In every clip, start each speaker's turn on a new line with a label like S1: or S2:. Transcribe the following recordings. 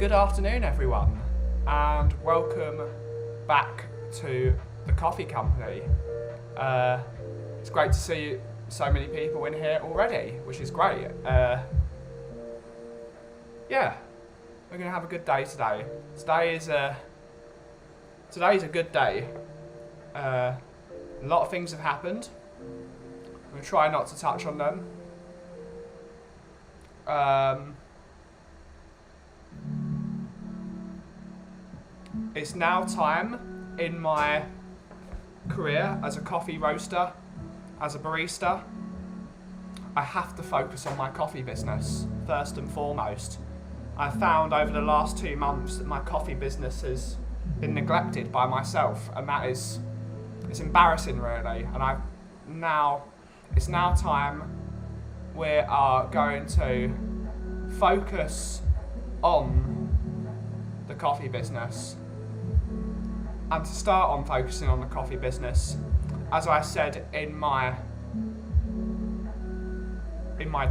S1: Good afternoon, everyone, and welcome back to the Coffee Company. It's great to see so many people in here already, which is great. Yeah, we're going to have a good day today. Today's a good day. A lot of things have happened. I'm going to try not to touch on them. It's now time in my career as a coffee roaster, as a barista. I have to focus on my coffee business first and foremost. I've found over the last 2 months that my coffee business has been neglected by myself, and it's embarrassing really. And it's now time we are going to focus on the coffee business. And to start on focusing on the coffee business, as I said in my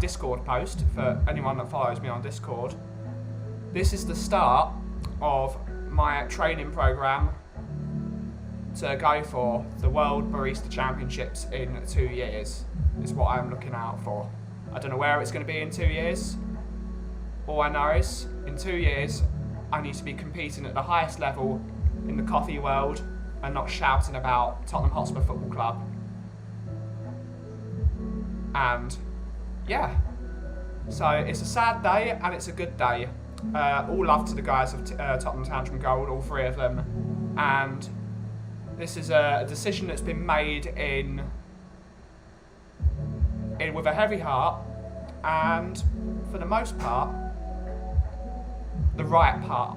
S1: Discord post, for anyone that follows me on Discord, this is the start of my training program to go for the World Barista Championships in 2 years, is what I'm looking out for. I don't know where it's going to be in 2 years. All I know is, in 2 years, I need to be competing at the highest level in the coffee world and not shouting about Tottenham Hotspur Football Club. And yeah, so it's a sad day and it's a good day. All love to the guys of Tottenham Tantrum Gold, all 3 of them. And this is a decision that's been made in with a heavy heart, and for the most part, the right heart.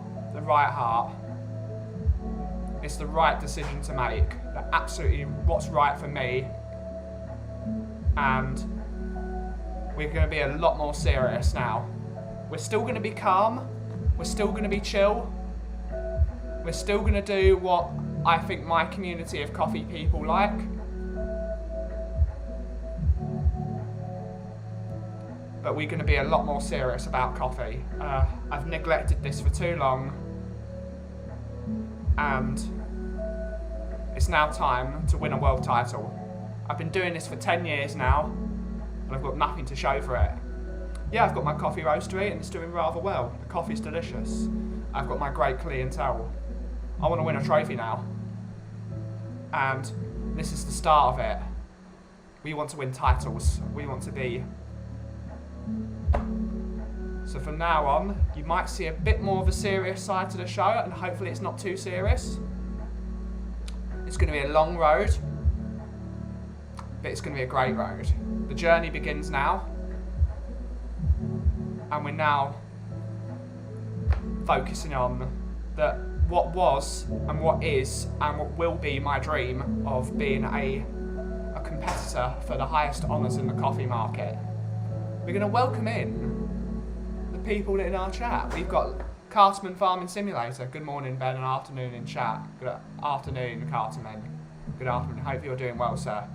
S1: It's the right decision to make. That absolutely what's right for me. And we're going to be a lot more serious now. We're still going to be calm. We're still going to be chill. We're still going to do what I think my community of coffee people like. But we're going to be a lot more serious about coffee. I've neglected this for too long. And it's now time to win a world title. I've been doing this for 10 years now, and I've got nothing to show for it. Yeah, I've got my coffee roastery and it's doing rather well. The coffee's delicious. I've got my great clientele. I want to win a trophy now. And this is the start of it. We want to win titles. We want to be... So from now on, you might see a bit more of a serious side to the show, and hopefully it's not too serious. It's going to be a long road, but it's going to be a great road. The journey begins now, and we're now focusing on what was and what is and what will be my dream of being a competitor for the highest honours in the coffee market. We're going to welcome in the people in our chat. We've got Cartman Farming Simulator. Good morning, Ben, and afternoon in chat. Good afternoon, Cartman. Good afternoon. Hope you're doing well, sir.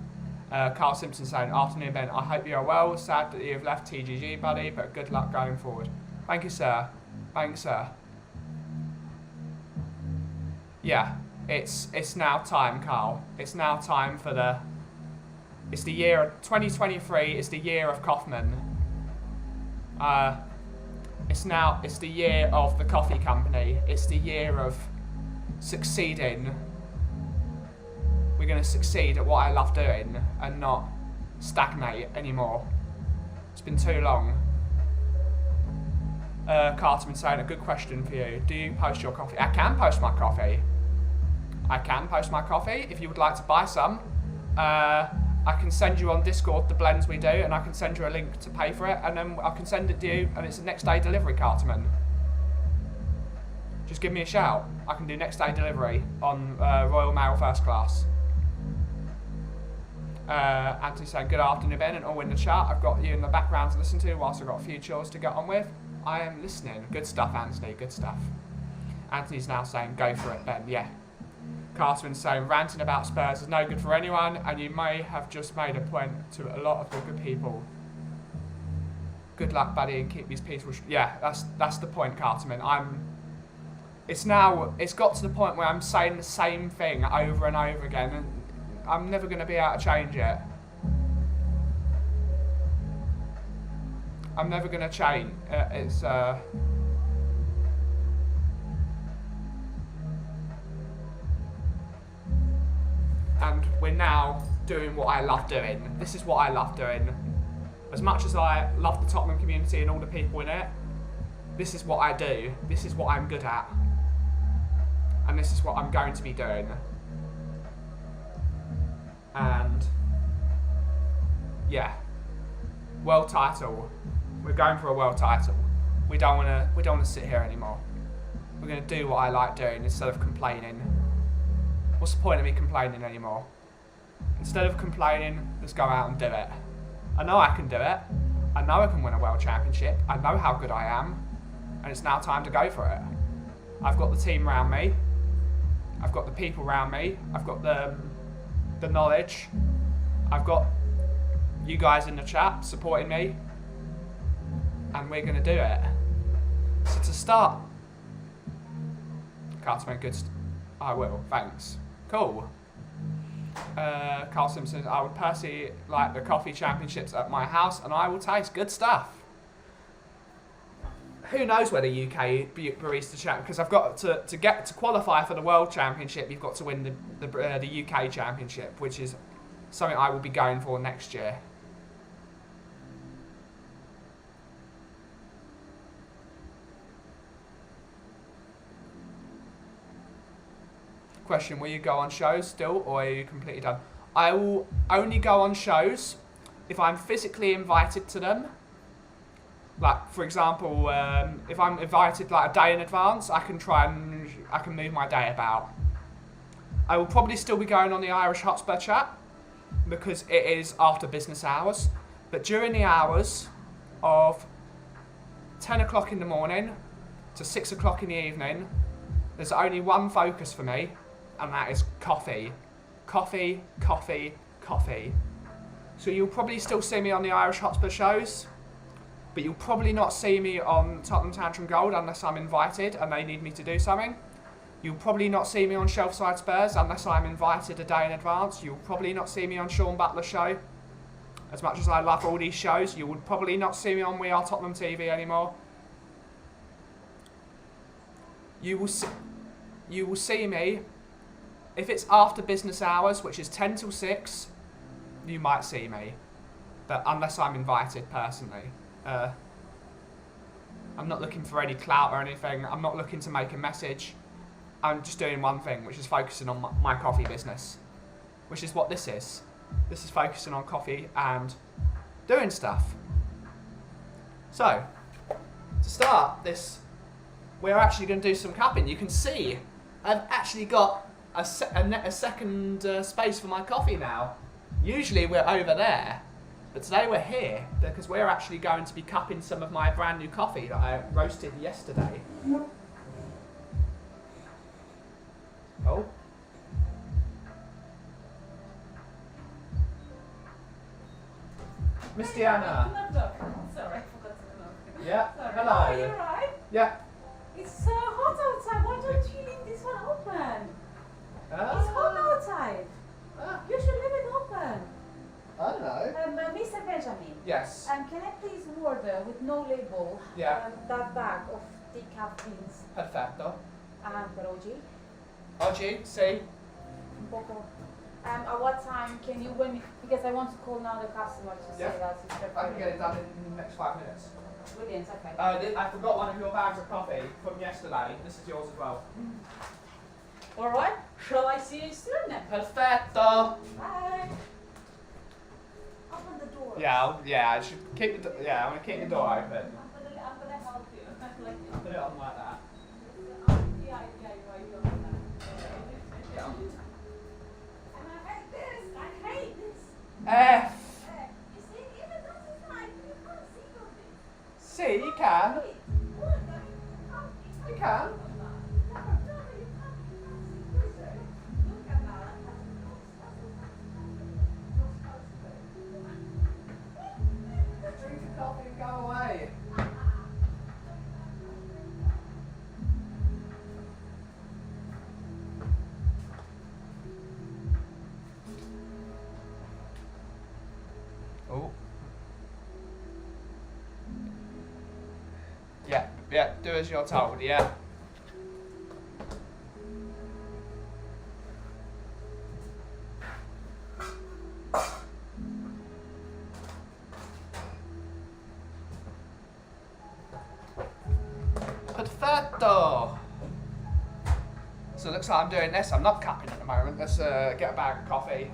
S1: Carl Simpson saying, afternoon, Ben. I hope you're well. Sad that you've left TGG, buddy, but good luck going forward. Thank you, sir. Thanks, sir. Yeah, it's now time, Carl. It's now time for it's the year of 2023. It's the year of Kaufman. It's the year of the coffee company. It's the year of succeeding. We're going to succeed at what I love doing and not stagnate anymore. It's been too long. Carterman saying, a good question for you. Do you post your coffee? I can post my coffee. If you would like to buy some, I can send you on Discord the blends we do, and I can send you a link to pay for it, and then I can send it to you, and it's a next day delivery, Carterman. Just give me a shout. I can do next day delivery on Royal Mail First Class. Anthony saying, good afternoon, Ben, and all in the chat. I've got you in the background to listen to whilst I've got a few chores to get on with. I am listening. Good stuff, Anthony, good stuff. Anthony's now saying, go for it, Ben. Yeah. Cartman's saying, ranting about Spurs is no good for anyone, and you may have just made a point to a lot of the good people. Good luck, buddy, and keep these peaceful. Yeah, that's the point, Cartman. It's got to the point where I'm saying the same thing over and over again, and I'm never going to be able to change it. I'm never going to change. And we're now doing what I love doing. This is what I love doing. As much as I love the Tottenham community and all the people in it, this is what I do. This is what I'm good at. And this is what I'm going to be doing. And yeah, world title. We're going for a world title. We don't want to sit here anymore. We're going to do what I like doing instead of complaining. What's the point of me complaining anymore? Instead of complaining, let's go out and do it. I know I can do it. I know I can win a world championship. I know how good I am. And it's now time to go for it. I've got the team around me. I've got the people around me. I've got the knowledge. I've got you guys in the chat supporting me. And we're going to do it. So to start... Cartman, good... I will, thanks. Cool. Carl Simpson, I would personally like the coffee championships at my house, and I will taste good stuff. Who knows where the UK barista champ? Because I've got to qualify for the world championship. You've got to win the UK championship, which is something I will be going for next year. Question, will you go on shows still, or are you completely done? I will only go on shows if I'm physically invited to them. Like, for example, if I'm invited like a day in advance, I can move my day about. I will probably still be going on the Irish Hotspur chat because it is after business hours. But during the hours of 10 o'clock in the morning to 6 o'clock in the evening, there's only one focus for me, and that is coffee. Coffee, coffee, coffee. So you'll probably still see me on the Irish Hotspur shows, but you'll probably not see me on Tottenham Tantrum Gold unless I'm invited and they need me to do something. You'll probably not see me on Shelfside Spurs unless I'm invited a day in advance. You'll probably not see me on Sean Butler's show. As much as I love all these shows, you would probably not see me on We Are Tottenham TV anymore. You will see me, if it's after business hours, which is 10 till 6, you might see me. But unless I'm invited personally. I'm not looking for any clout or anything. I'm not looking to make a message. I'm just doing one thing, which is focusing on my coffee business. Which is what this is. This is focusing on coffee and doing stuff. So, to start this, we're actually going to do some cupping. You can see I've actually got a second space for my coffee now. Usually we're over there, but today we're here because we're actually going to be cupping some of my brand new coffee that I roasted yesterday. Oh. Miss Diana.
S2: Sorry, I forgot to knock.
S1: Yeah.
S2: Sorry.
S1: Hello.
S2: Oh, you're right.
S1: Yeah.
S2: It's so hot outside. Why don't you leave this one open? It's hot outside. You should leave it open.
S1: I don't know.
S2: Mr. Benjamin.
S1: Yes.
S2: Can I please order with no label?
S1: Yeah.
S2: That bag of decaf beans.
S1: Perfetto.
S2: Per oggi.
S1: Oggi, sì.
S2: Un poco. At what time can you, because I want to call now the customer to say that it's prepared.
S1: I can get it done in the next 5 minutes.
S2: Brilliant, okay.
S1: I forgot one of your bags of coffee from yesterday. This is yours as well.
S2: Alright, shall I see you soon then?
S1: Perfetto.
S2: Bye. Open the door.
S1: Yeah, I should keep the I'm gonna keep the door open.
S2: I'm gonna help you.
S1: Put it on like that.
S2: Yeah, you don't know that.
S1: Yeah.
S2: And I hate this. I hate this.
S1: F.
S2: You see, even though it's like you can't see all this.
S1: See, you can.
S2: Wait, look,
S1: You can. Drink a coffee and go away. Oh. Yeah, yeah, do as you're told, yeah. Perfetto! So it looks like I'm doing this. I'm not cupping at the moment. Let's get a bag of coffee.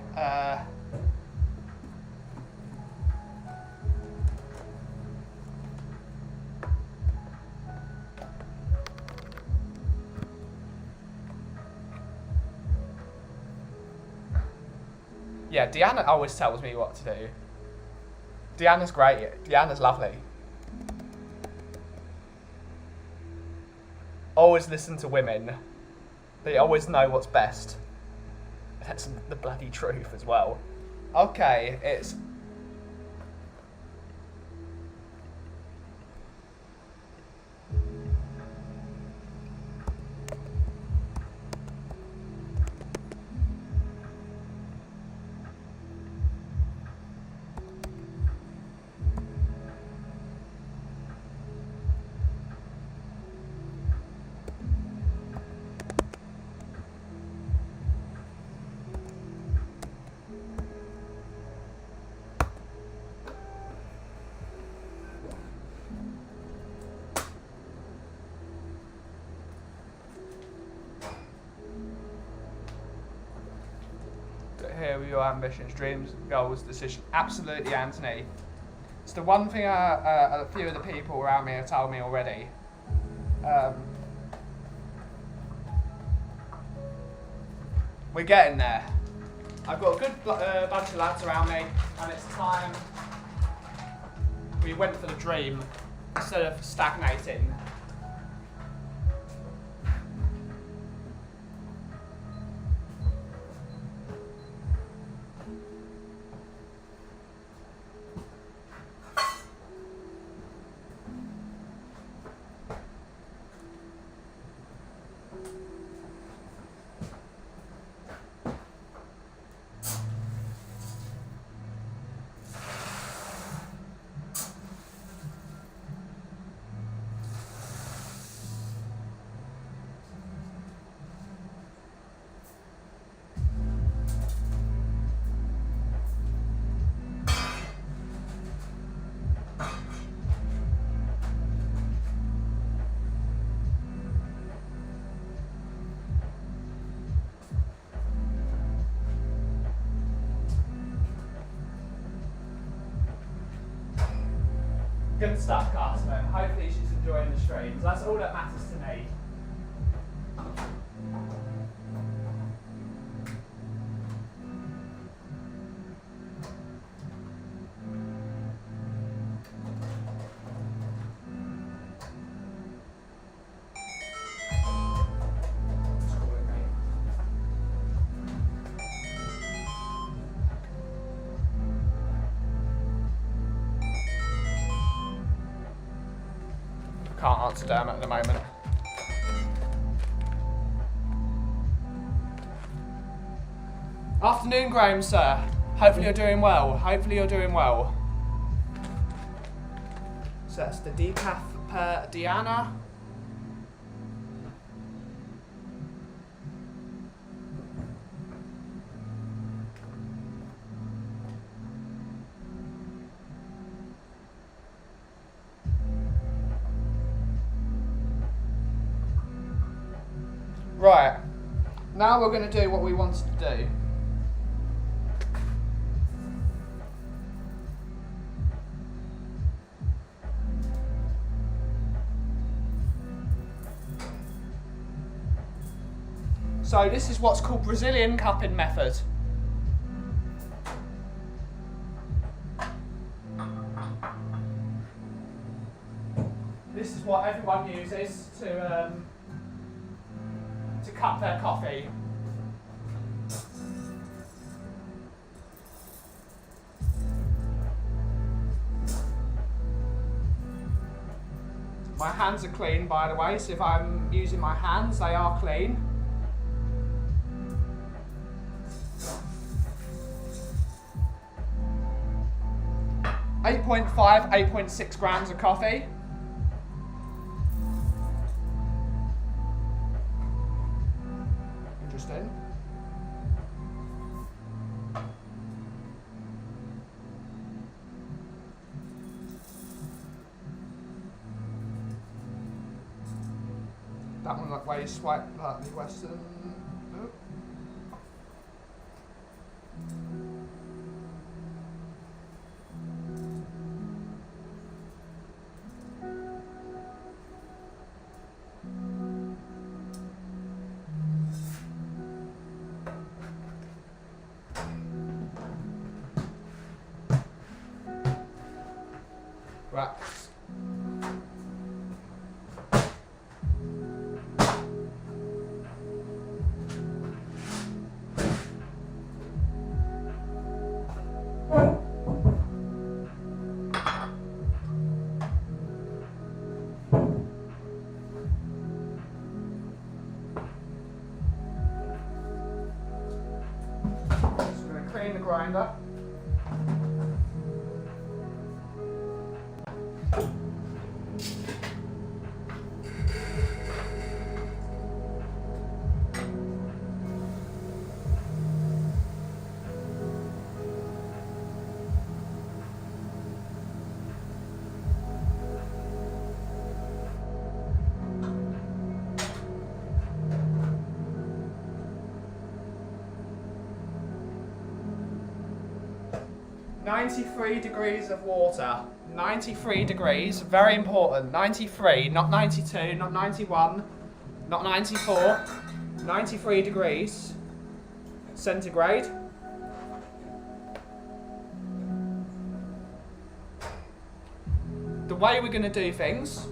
S1: Yeah, Deanna always tells me what to do. Deanna's great. Deanna's lovely. Always listen to women. They always know what's best. That's the bloody truth as well. Okay, it's... Here with your ambitions, dreams, goals, decisions. Absolutely, Anthony. It's the one thing a few of the people around me have told me already. We're getting there. I've got a good bunch of lads around me, and it's time we went for the dream instead of stagnating. Good stuff, Carson. Hopefully she's enjoying the streams. That's all that matters to me. Can't answer down at the moment. Afternoon, Graham, sir. Hopefully you're doing well. Hopefully you're doing well. So that's the decaf per Deanna. Right, now we're going to do what we wanted to do. So this is what's called Brazilian cupping method. This is what everyone uses to cup their coffee. My hands are clean, by the way, so if I'm using my hands, they are clean. 8.5, 8.6 grams of coffee. Interesting. That one like way swipe like the Western. Oh. Right. Just going to clean the grinder. $93 degrees of water. 93 degrees, very important. 93, not 92, not 91, not 94. 93 degrees centigrade. The way we're going to do things .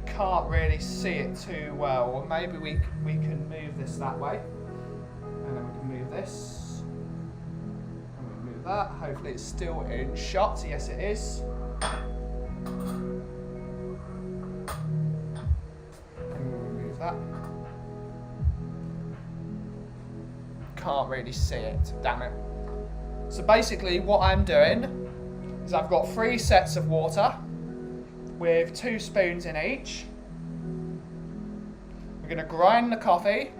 S1: Can't really see it too well, or maybe we can move this that way, and then we can move this, and we move that. Hopefully it's still in shot. Yes, it is. And we'll remove that. Can't really see it. Damn it. So basically, what I'm doing is I've got 3 sets of water with 2 spoons in each. We're going to grind the coffee.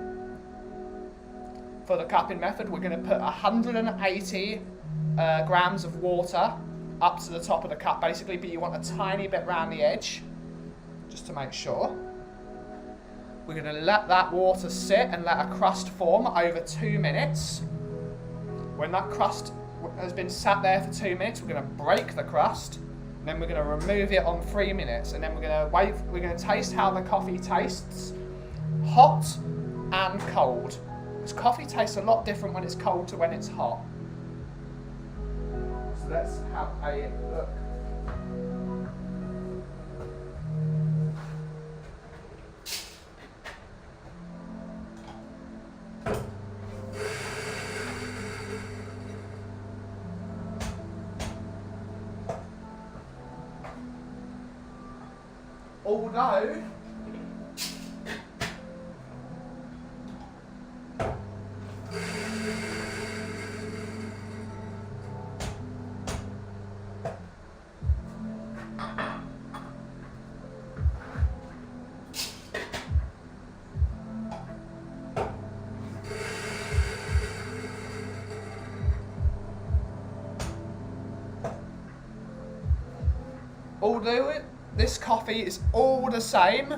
S1: For the cupping method, we're going to put 180 grams of water up to the top of the cup, basically, but you want a tiny bit round the edge, just to make sure. We're going to let that water sit and let a crust form over 2 minutes. When that crust has been sat there for 2 minutes, we're going to break the crust. Then we're going to remove it on 3 minutes, and then we're going to wait. We're going to taste how the coffee tastes, hot and cold. Because coffee tastes a lot different when it's cold to when it's hot. So let's have a look. Although this coffee is all the same,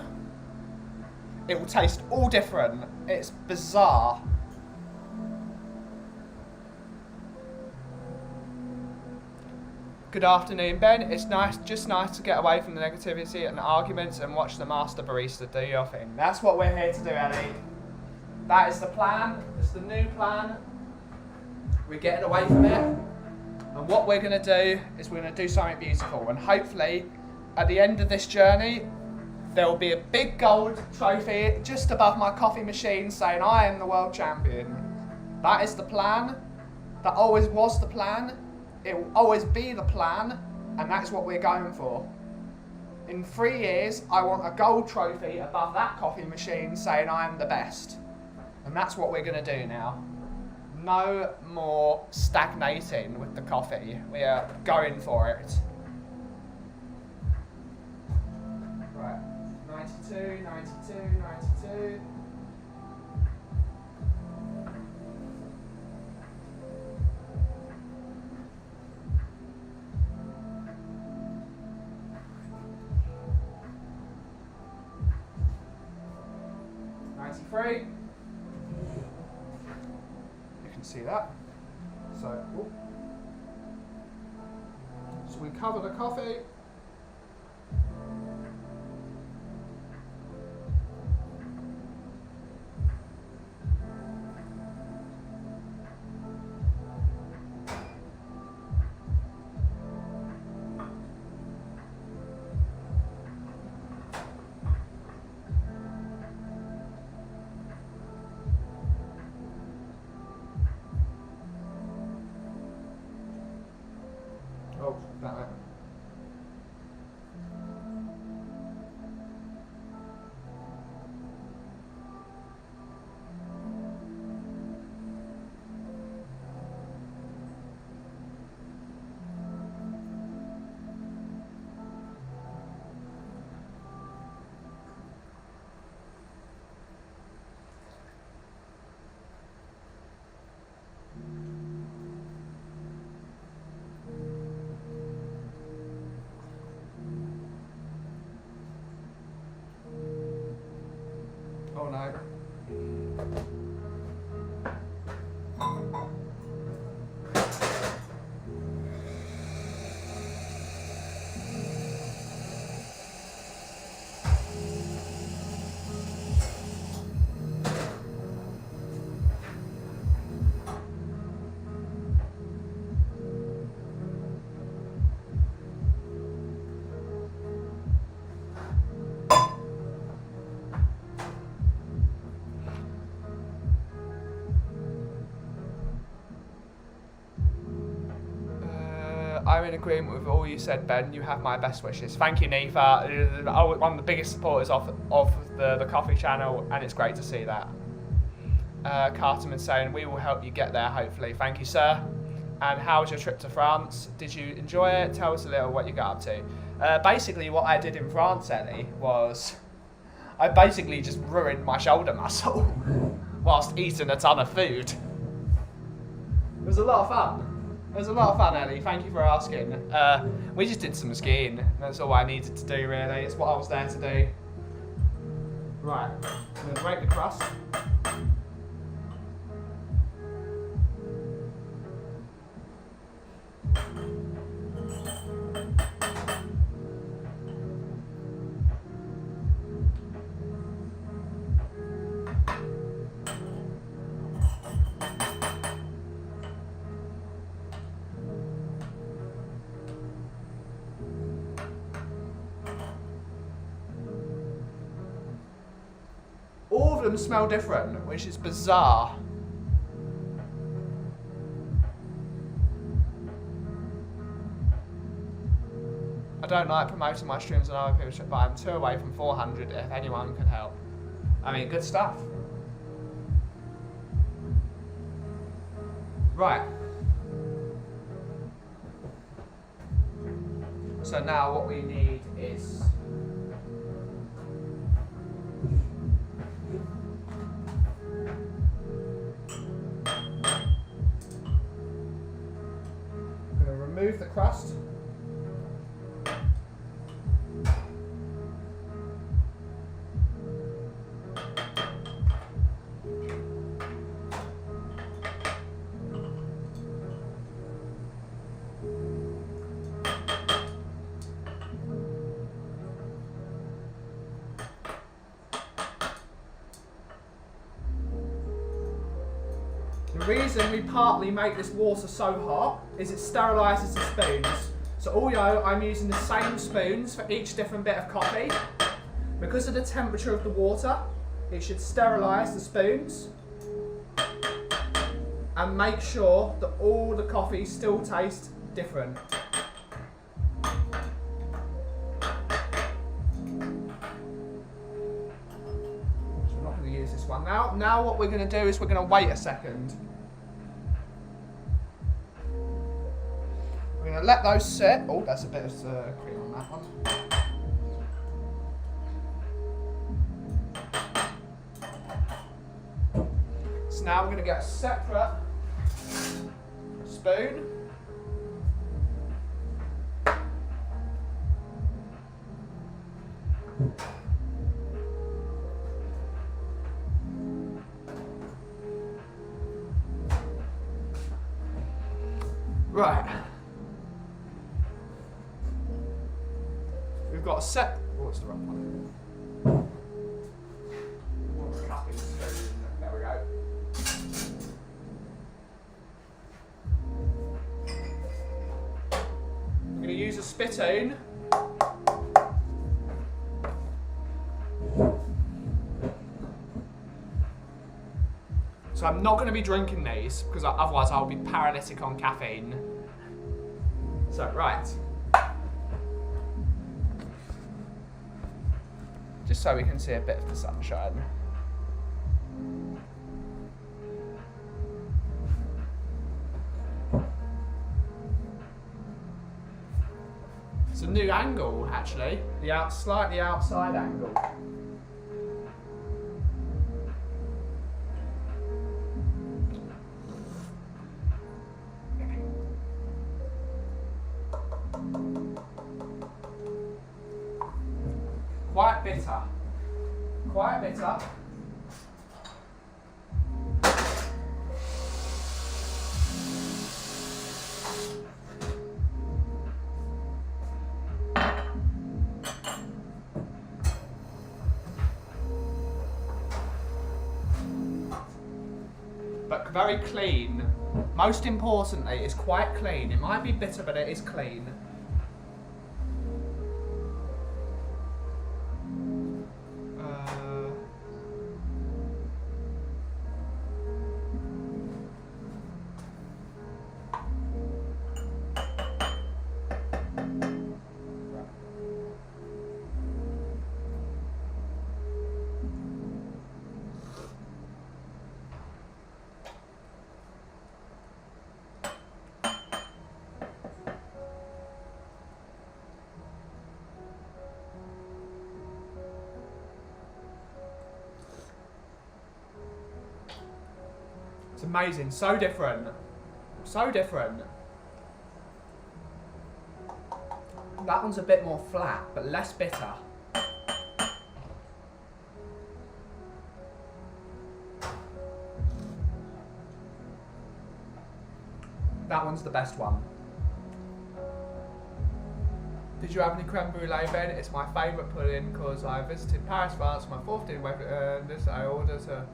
S1: it will taste all different. It's bizarre. Good afternoon, Ben. It's just nice to get away from the negativity and arguments and watch the master barista do your thing. That's what we're here to do, Ellie. That is the plan. It's the new plan. We're getting away from it. And what we're going to do is we're going to do something beautiful. And hopefully, at the end of this journey, there will be a big gold trophy just above my coffee machine saying, I am the world champion. That is the plan. That always was the plan. It will always be the plan, and that's what we're going for. In 3 years, I want a gold trophy above that coffee machine saying I am the best. And that's what we're going to do now. No more stagnating with the coffee. We are going for it. Right, 92, 92, 92. Free. You can see that. So we cover the coffee. Oh, that way. Oh no. I'm in agreement with all you said, Ben. You have my best wishes. Thank you, Nifa. One of the biggest supporters of the coffee channel, and it's great to see that. Carterman saying, we will help you get there, hopefully. Thank you, sir. And how was your trip to France? Did you enjoy it? Tell us a little what you got up to. Basically, what I did in France, Ellie, was I basically just ruined my shoulder muscle whilst eating a ton of food. It was a lot of fun. It was a lot of fun, Ellie. Thank you for asking. We just did some skiing. That's all I needed to do, really. It's what I was there to do. Right. I'm going to break the crust. All of them smell different, which is bizarre. I don't like promoting my streams on other people's, but I'm 2 away from 400 if anyone can help. I mean, good stuff. Right. So now what we need is remove the crust. The reason we partly make this water so hot is it sterilises the spoons. So although I'm using the same spoons for each different bit of coffee, because of the temperature of the water, it should sterilise the spoons and make sure that all the coffee still tastes different. So we're not going to use this one now. Now what we're going to do is we're going to wait a second. We're going to let those sit. Oh, that's a bit of cream on that one. So now we're going to get a separate spoon. Right. We've got a set. Oh, what's the wrong one? There we go. I'm going to use a spittoon. So I'm not going to be drinking these because otherwise I'll be paralytic on caffeine. So, right. Just so we can see a bit of the sunshine. It's a new angle, actually. The slightly outside angle. Quite bitter. Quite bitter. But very clean. Most importantly, it's quite clean. It might be bitter, but it is clean. It's amazing, so different. So different. That one's a bit more flat, but less bitter. That one's the best one. Did you have any creme brulee, Ben? It's my favourite pudding because I visited Paris, France, my 4th day, this I ordered a...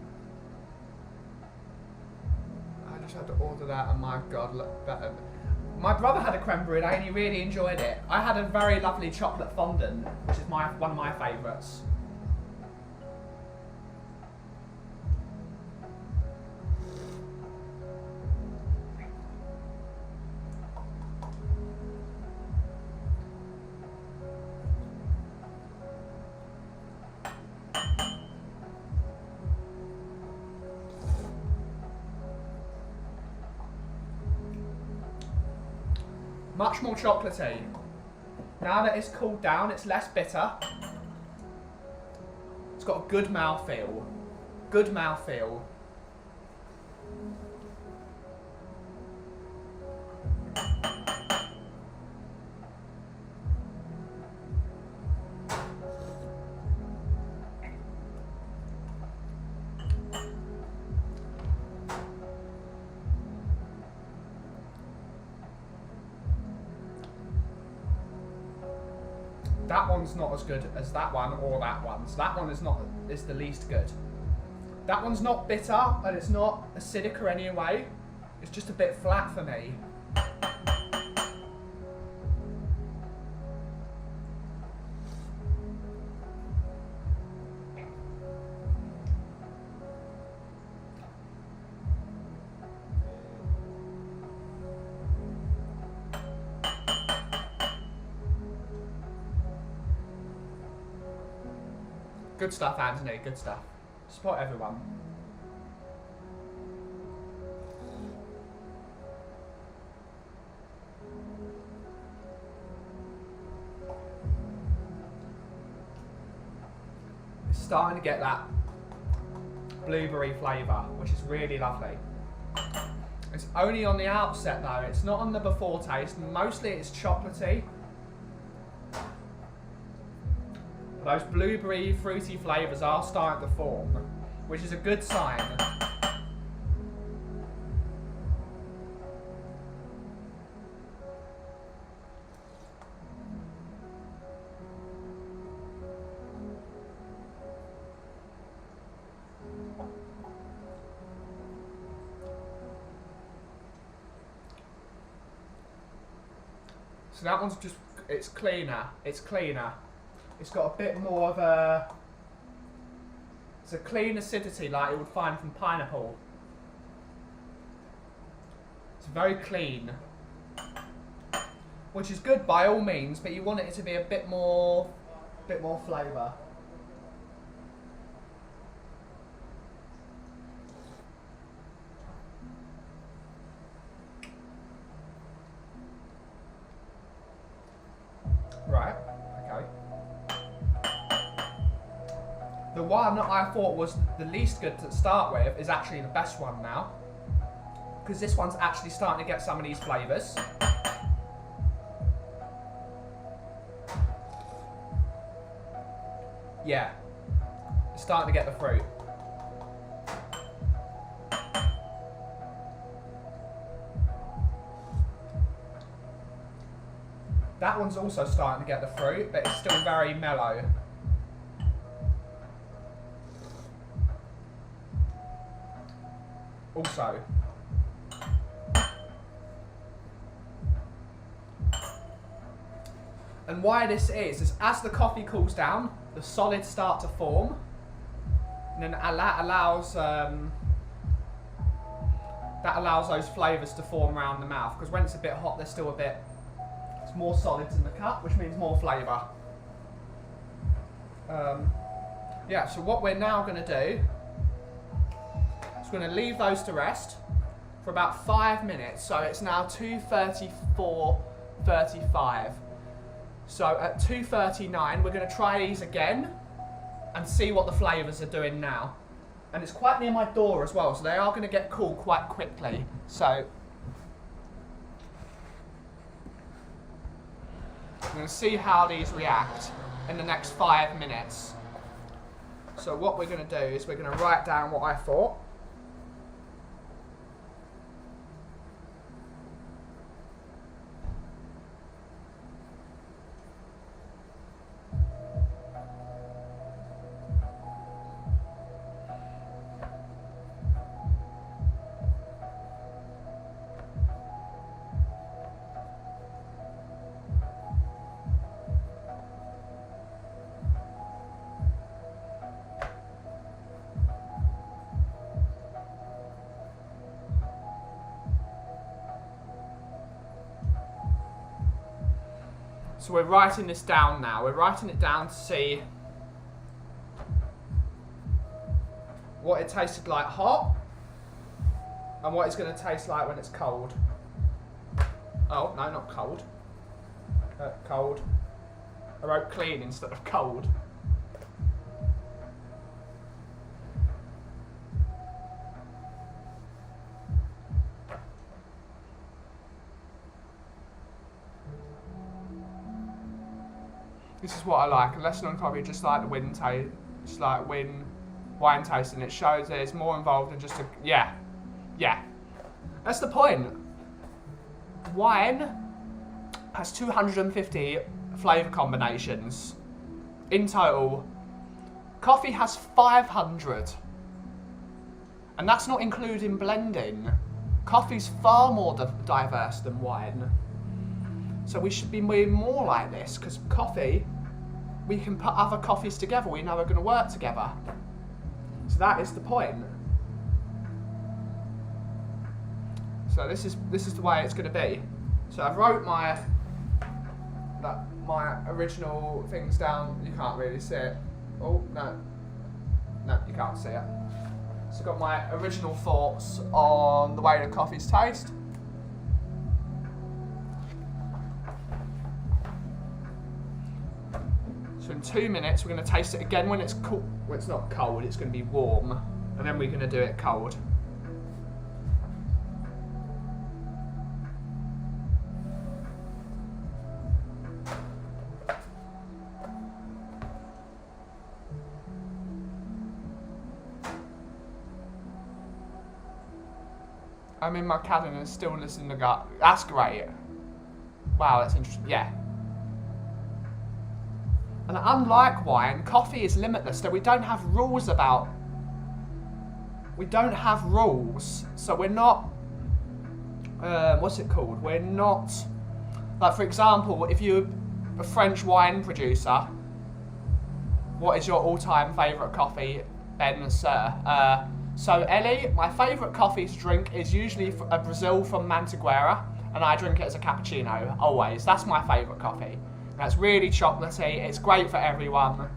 S1: I just had to order that, and my God, look better. My brother had a creme brulee and he really enjoyed it. I had a very lovely chocolate fondant, which is one of my favourites. Much more chocolatey. Now that it's cooled down, it's less bitter. It's got a good mouthfeel. Good mouthfeel. That one's not as good as that one or that one. So that one is the least good. That one's not bitter and it's not acidic or any way. It's just a bit flat for me. Good stuff, Anthony, good stuff. Support everyone. It's starting to get that blueberry flavour, which is really lovely. It's only on the outset though, it's not on the before taste. Mostly it's chocolatey. Those blueberry fruity flavours are starting to form, which is a good sign. So that one's just, it's cleaner, it's cleaner. It's got a bit more of a, it's a clean acidity like you would find from pineapple. It's very clean, which is good by all means, but you want it to be a bit more flavour. Right, okay. The one I thought was the least good to start with is actually the best one now, because this one's actually starting to get some of these flavours. Yeah, it's starting to get the fruit. That one's also starting to get the fruit, but it's still very mellow. Also. And why this is as the coffee cools down, the solids start to form, and then that allows those flavours to form around the mouth, because when it's a bit hot, there's still it's more solids in the cup, which means more flavour. Yeah, so what we're now going to do is we're going to leave those to rest for about 5 minutes. So it's now 2:34:35. So at 2:39 we're going to try these again and see what the flavours are doing now. And it's quite near my door as well, so they are going to get cool quite quickly. So I'm going to see how these react in the next 5 minutes. So what we're going to do is we're going to write down what I thought. So we're writing this down now. We're writing it down to see what it tasted like hot and what it's going to taste like when it's cold. Oh, no, not cold. Cold. I wrote clean instead of cold. This is what I like. A lesson on coffee, just like the wine tasting. It shows there's more involved than just yeah. That's the point. Wine has 250 flavour combinations in total. Coffee has 500, and that's not including blending. Coffee's far more diverse than wine. So we should be more like this, because coffee, we can put other coffees together we know are going to work together. So that is the point. So this is the way it's going to be. So I've wrote my original things down. You can't really see it. Oh no, No, you can't see it. So I've got my original thoughts on the way the coffees taste. So in 2 minutes, we're going to taste it again when it's cool. Well, it's not cold, it's going to be warm. And then we're going to do it cold. I'm in my cabin and still listening to God. That's great. Wow, that's interesting. Yeah. And unlike wine, coffee is limitless. So we don't have rules about. We don't have rules. So we're not. What's it called? We're not. Like, for example, if you're a French wine producer, what is your all-time favourite coffee, Ben, sir? So Ellie, my favourite coffee to drink is usually a Brazil from Manteguera, and I drink it as a cappuccino, always. That's my favourite coffee. That's really chocolatey, it's great for everyone.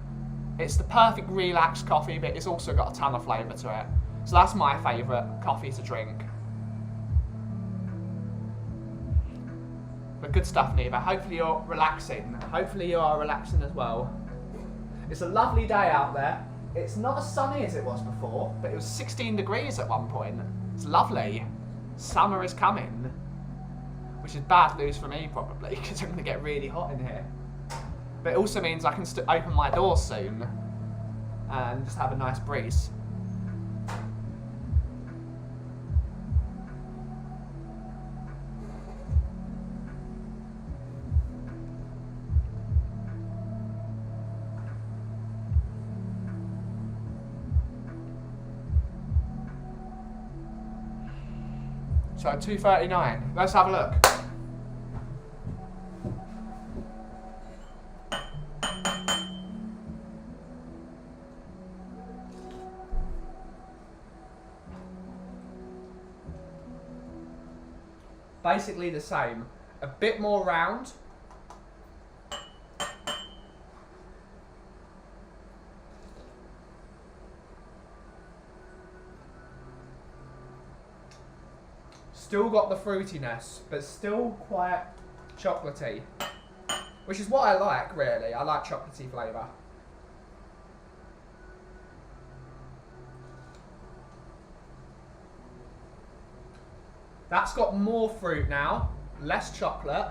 S1: It's the perfect relaxed coffee, but it's also got a ton of flavour to it. So that's my favourite coffee to drink. But good stuff, Neva. Hopefully you're relaxing. Hopefully you are relaxing as well. It's a lovely day out there. It's not as sunny as it was before, but it was 16 degrees at one point. It's lovely. Summer is coming. Which is bad news for me, probably, because I'm going to get really hot in here. But it also means I can open my doors soon and just have a nice breeze. So 2:39. Let's have a look. Basically the same. A bit more round. Still got the fruitiness, but still quite chocolatey. Which is what I like, really. I like chocolatey flavour. That's got more fruit now, less chocolate.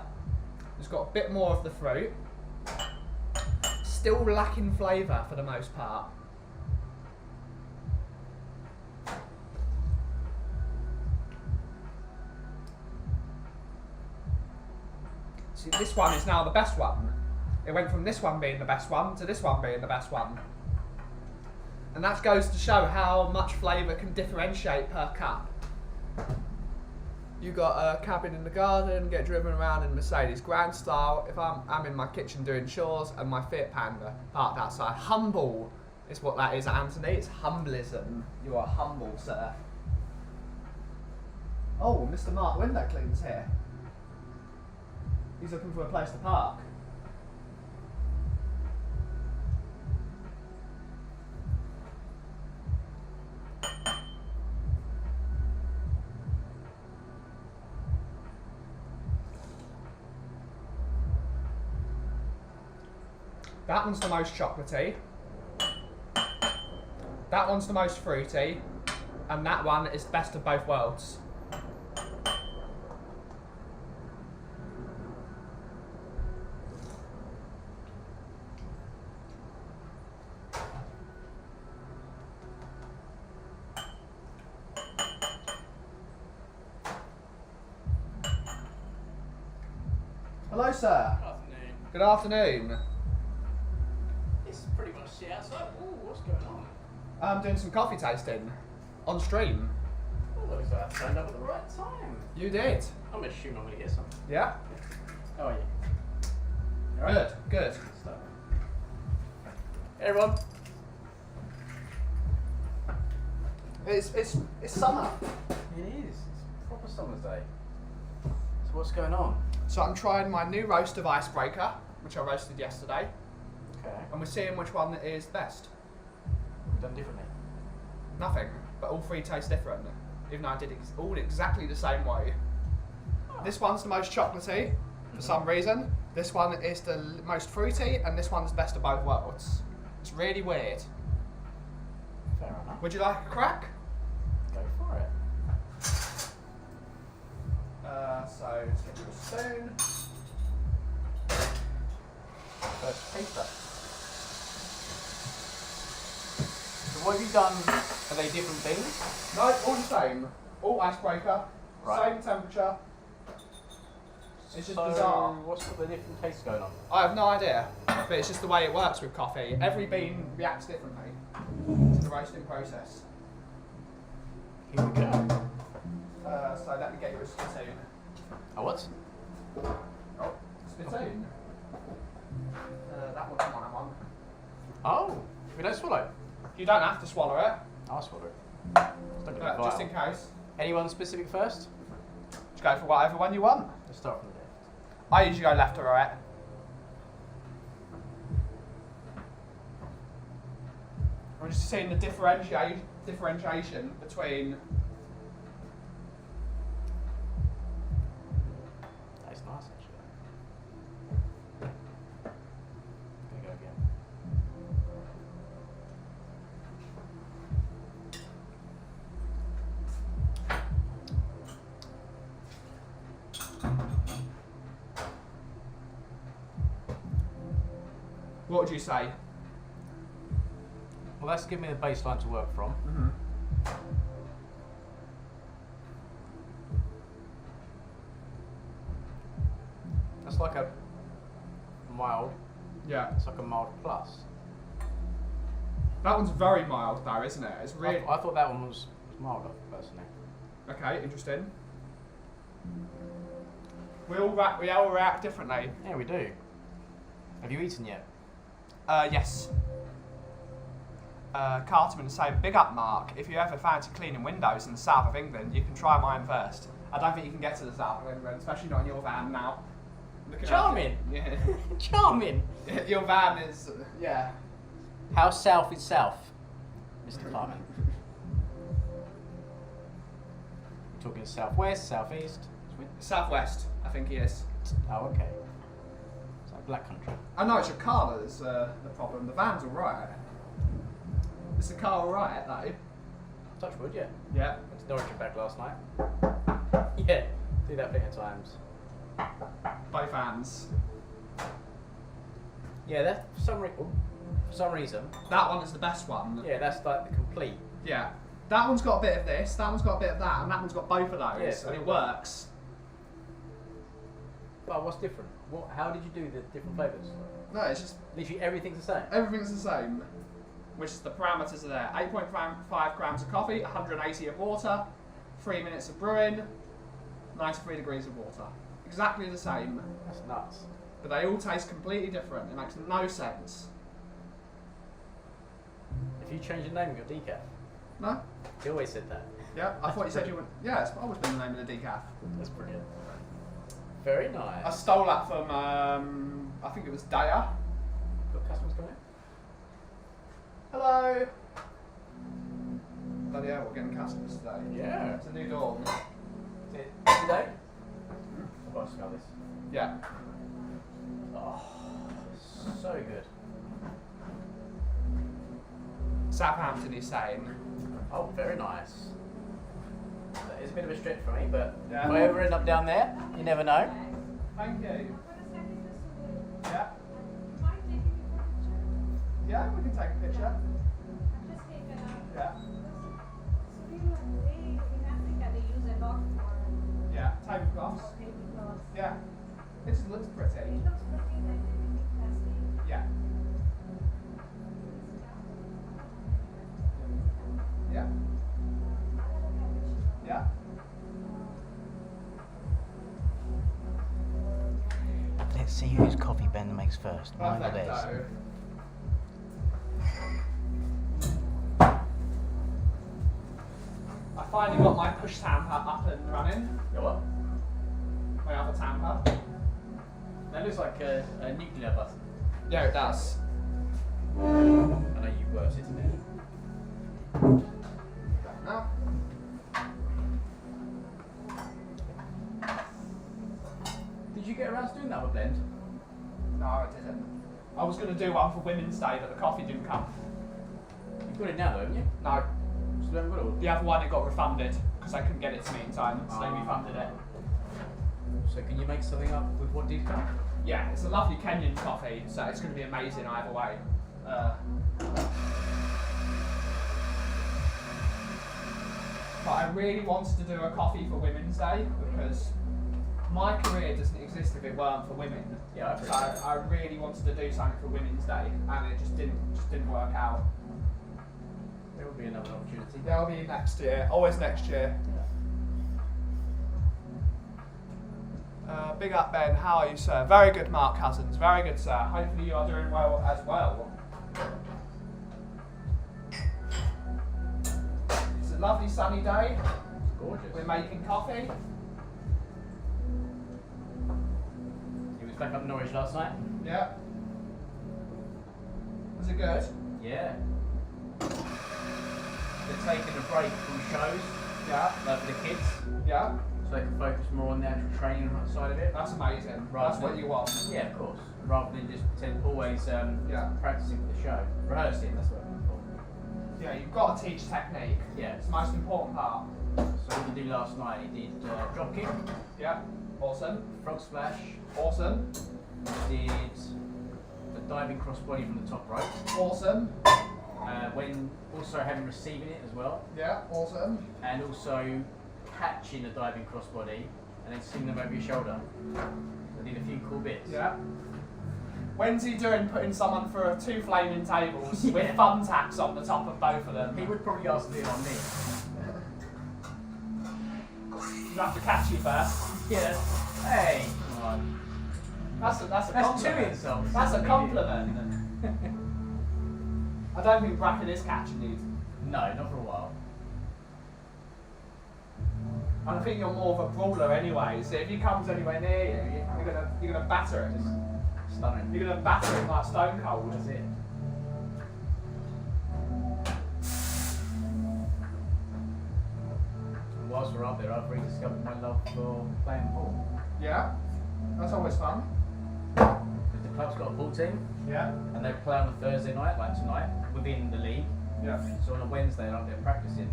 S1: It's got a bit more of the fruit. Still lacking flavour for the most part. See, this one is now the best one. It went from this one being the best one to this one being the best one. And that goes to show how much flavour can differentiate per cup. You got a cabin in the garden, get driven around in Mercedes Grand style. If I'm in my kitchen doing chores and my Fiat Panda parked outside. Humble is what that is, Anthony. It's humblism. You are humble, sir. Oh, Mr. Mark Window Clean's here. He's looking for a place to park. That one's the most chocolatey. That one's the most fruity. And that one is best of both worlds. Hello, sir.
S3: Good afternoon.
S1: Good afternoon.
S3: It's pretty much shit outside. Ooh, what's going on?
S1: I'm doing some coffee tasting on stream.
S3: Oh, looks like I turned up at the right time.
S1: You did.
S3: I'm assuming I'm going to get some.
S1: Yeah?
S3: How are you?
S1: Good, good.
S3: Good stuff. Hey, everyone.
S1: It's summer.
S3: It is. It's a proper summer's day. So what's going on?
S1: So I'm trying my new roast of Icebreaker, which I roasted yesterday,
S3: Okay.
S1: and we're seeing which one is best.
S3: Done differently.
S1: Nothing, but all three taste different. Even though I did all exactly the same way. This one's the most chocolatey, for some reason. This one is the most fruity, and this one's best of both worlds. It's really weird.
S3: Fair enough.
S1: Would you like a crack?
S3: Go for it.
S1: So, let's get you a spoon.
S3: First taster. So what have you done? Are they different things?
S1: No, all the same. All icebreaker,
S3: Right.
S1: same temperature. It's just
S3: So,
S1: bizarre.
S3: what's the different tastes going on?
S1: I have no idea, but it's just the way it works with coffee. Every bean reacts differently to the roasting process.
S3: Here we go.
S1: So let me get you a spittoon.
S3: Oh, what?
S1: Oh, spittoon. That one's my one.
S3: Oh, we don't swallow.
S1: You don't have to swallow it,
S3: I'll swallow it. It's not gonna be
S1: just in
S3: vital.
S1: case.
S3: Anyone specific first?
S1: Just go for whatever one you want.
S3: Let's start from the left.
S1: I usually go left to right. I'm just seeing the differentiation between.
S3: That's nice actually. Gonna go again.
S1: What would you say?
S3: Well, that's giving me the baseline to work from.
S1: Mm-hmm.
S3: That's like a mild.
S1: Yeah.
S3: It's like a mild plus.
S1: That one's very mild though, isn't it? It's really
S3: I thought that one was milder, personally.
S1: okay. Interesting. We all react differently.
S3: Yeah, we do. Have you eaten yet?
S1: Yes. Cartman saying, big up Mark, if you ever fancy cleaning windows in the south of England, you can try mine first. I don't think you can get to the south of England, especially not in your van now. Looking
S3: Charming.
S1: Yeah.
S3: Charming.
S1: Your van is, yeah.
S3: How south is south, Mr. Cartman? We're talking southwest, southeast.
S1: Southwest, I think he is.
S3: Oh, okay. It's like black country.
S1: I know it's your car that's the problem. The van's alright. Is the car alright though?
S3: Touch wood, yeah.
S1: Yeah.
S3: Went to Norwich and back last night. Yeah, do that plenty of times.
S1: Both vans.
S3: Yeah, that for some reason.
S1: That one is the best one.
S3: Yeah, that's like the complete.
S1: Yeah. That one's got a bit of this, that one's got a bit of that, and that one's got both of those,
S3: Yeah, so
S1: and it
S3: it
S1: works.
S3: But what's different? How did you do the different flavours?
S1: No, it's just
S3: Literally everything's the same.
S1: everything's the same, which is the parameters are there. 8.5 grams of coffee, 180 of water, 3 minutes of brewing, 93 degrees of water. Exactly the same,
S3: That's nuts.
S1: but they all taste completely different. It makes no sense.
S3: If you change the name of your decaf,
S1: No?
S3: he always said that.
S1: Yeah, I thought you said you were. Yeah, it's always been the name of the decaf.
S3: That's brilliant. Very
S1: I
S3: nice.
S1: stole that from, I think it was Daya.
S3: Got customers coming in?
S1: Hello! Bloody hell, we're getting customers today.
S3: Yeah.
S1: It's a new dawn.
S3: Is it today? I've got to smell this.
S1: Yeah.
S3: Oh, so good.
S1: Southampton is saying.
S3: Oh, very nice. That is a bit of a stretch for me, but
S1: Yeah.
S3: if I ever end up down there, you never know.
S1: Thank you. Yeah.
S2: Mind taking a picture?
S1: Yeah, we can take a picture.
S2: I'm just taking a.
S1: Yeah.
S2: So in Africa they use a lot for
S1: Yeah. Tablecloths.
S2: tablecloths.
S1: Yeah. It just looks pretty.
S2: It looks pretty like everything plastic.
S1: Yeah. Yeah. Yeah.
S4: Let's see whose coffee Ben makes first. Mine or theirs.
S1: Perfecto. I finally got my push tamper up and running.
S3: Your what?
S1: My other tamper.
S3: That looks like a nuclear button.
S1: Yeah, it does.
S3: I know you were sitting there.
S1: Now.
S3: Did you get around to doing that with blend?
S1: No, I didn't. I was going to do one for Women's Day, but the coffee didn't come.
S3: You've got it now though, haven't you?
S1: No.
S3: Still haven't got it all?
S1: The other one, it got refunded because I couldn't get it to me in time, so they refunded it.
S3: So can you make something up with what did come?
S1: Yeah, it's a lovely Kenyan coffee, so it's going to be amazing either way. But I really wanted to do a coffee for Women's Day because my career doesn't exist if it weren't for women.
S3: Yeah,
S1: So I really wanted to do something for Women's Day, and it just didn't work out.
S3: There will be another opportunity.
S1: There'll be next year, always next year. Big up, Ben. How are you, sir? Very good, Mark Cousins. Very good, sir. Hopefully you are doing well as well. It's a lovely sunny day.
S3: It's gorgeous.
S1: We're making coffee.
S3: He was back up in Norwich last night.
S1: Yeah. Was it good?
S3: Yeah. They're taking a break from shows,
S1: Yeah.
S3: like for the kids,
S1: Yeah.
S3: so they can focus more on the actual training side of it.
S1: That's amazing.
S3: Right.
S1: That's what you want.
S3: Yeah, of course. Rather than just always
S1: Yeah.
S3: practicing for the show. Rehearsing, that's what I'm for.
S1: Yeah, you've got to teach technique.
S3: Yeah.
S1: It's the most important part.
S3: So what he did last night, he did drop kick,
S1: Yeah. Awesome.
S3: frog splash,
S1: Awesome.
S3: did the diving crossbody from the top rope,
S1: Awesome.
S3: when also having receiving it as well,
S1: Yeah. Awesome.
S3: and also catching a diving crossbody and then swinging them over your shoulder. I did a few cool bits.
S1: Yeah. When's he doing putting someone through 2 flaming tables
S3: Yeah.
S1: with thumbtacks on the top of both of them?
S3: He would probably ask to do it on me.
S1: You have to catch you first.
S3: Yeah. Hey, come on.
S1: That's a
S3: That's
S1: compliment.
S3: 2 insults.
S1: That's a compliment. I don't think Bracken is catching you.
S3: No, not for a while.
S1: I think you're more of a brawler anyway. So if he comes anywhere near you, you're gonna batter him.
S3: Stunning.
S1: You're gonna batter him like Stone Cold.
S3: That's it. And whilst we're up there, I've rediscovered my love for playing pool.
S1: Yeah. That's always fun.
S3: Because the club's got a pool team,
S1: Yeah.
S3: and they play on a Thursday night, like tonight, within the league.
S1: Yeah.
S3: So on a Wednesday, they're up there practicing.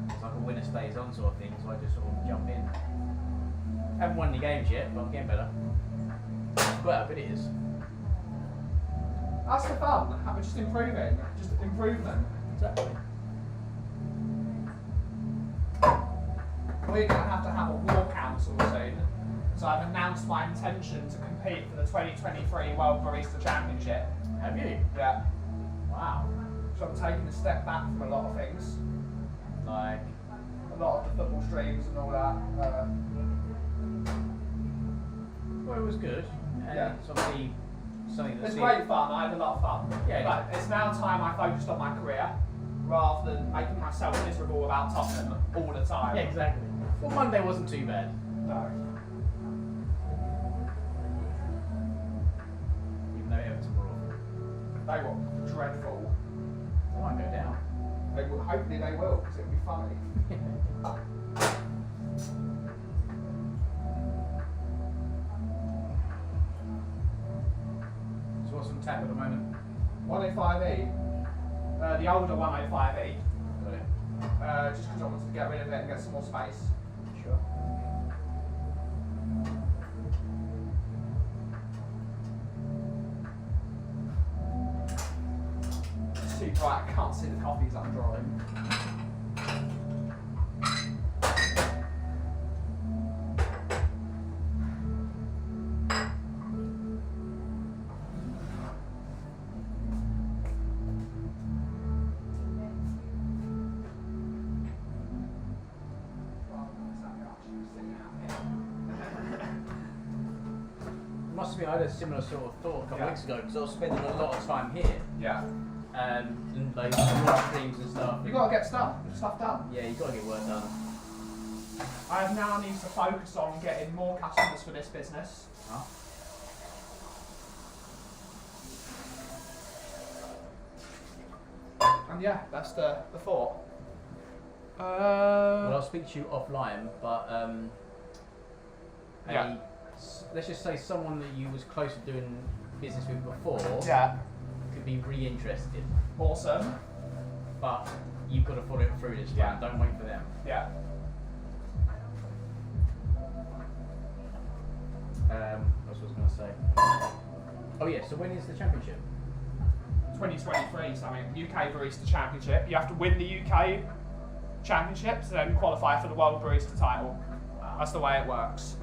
S3: It's like a winner stays on sort of thing, so I just sort of jump in. Haven't won any games yet, but I'm getting better. But how good it is.
S1: That's the fun. We're just improving. Just improvement.
S3: Exactly.
S1: We're going to have a war council soon. So I've announced my intention to compete for the 2023 World Barista Championship.
S3: Have you?
S1: Yeah.
S3: Wow.
S1: So I'm taking a step back from a lot of things.
S3: Like,
S1: A lot of the football streams and all that.
S3: well, it was good. And
S1: Yeah.
S3: it's obviously something that's
S1: It's great fun. I had a lot of fun.
S3: Yeah,
S1: But it's now time I focused on my career rather than making myself miserable about Tottenham all the time.
S3: Yeah, exactly. Well, Monday wasn't too bad.
S1: No.
S3: Even though Everton were awful.
S1: They were dreadful.
S3: They might go down.
S1: They will, hopefully they will, because it'll be funny.
S3: So what's on tap at the moment?
S1: 105E. The older 105E.
S3: Got it.
S1: Just because I wanted to get rid of it and get some more space.
S3: Sure.
S1: It's too bright, I can't see the coffees I'm drawing.
S3: Must be I had a similar sort of thought a couple
S1: Yeah.
S3: of weeks ago because I was spending a lot of time here
S1: Yeah.
S3: and like live streams and stuff.
S1: You gotta get stuff done.
S3: Yeah, you got to get work done.
S1: I have now need to focus on getting more customers for this business.
S3: Huh?
S1: And yeah, that's the thought.
S3: Well, I'll speak to you offline, but
S1: Yeah.
S3: Let's just say someone that you was close to doing business with before
S1: Yeah.
S3: could be re-interested,
S1: Awesome.
S3: but you've got to follow it through this time.
S1: Yeah.
S3: Don't wait for them.
S1: Yeah.
S3: What was I going to say? Oh yeah. So when is the championship?
S1: 2023, something. UK Barista Championship. You have to win the UK Championships and then qualify for the World Barista title. That's the way it works.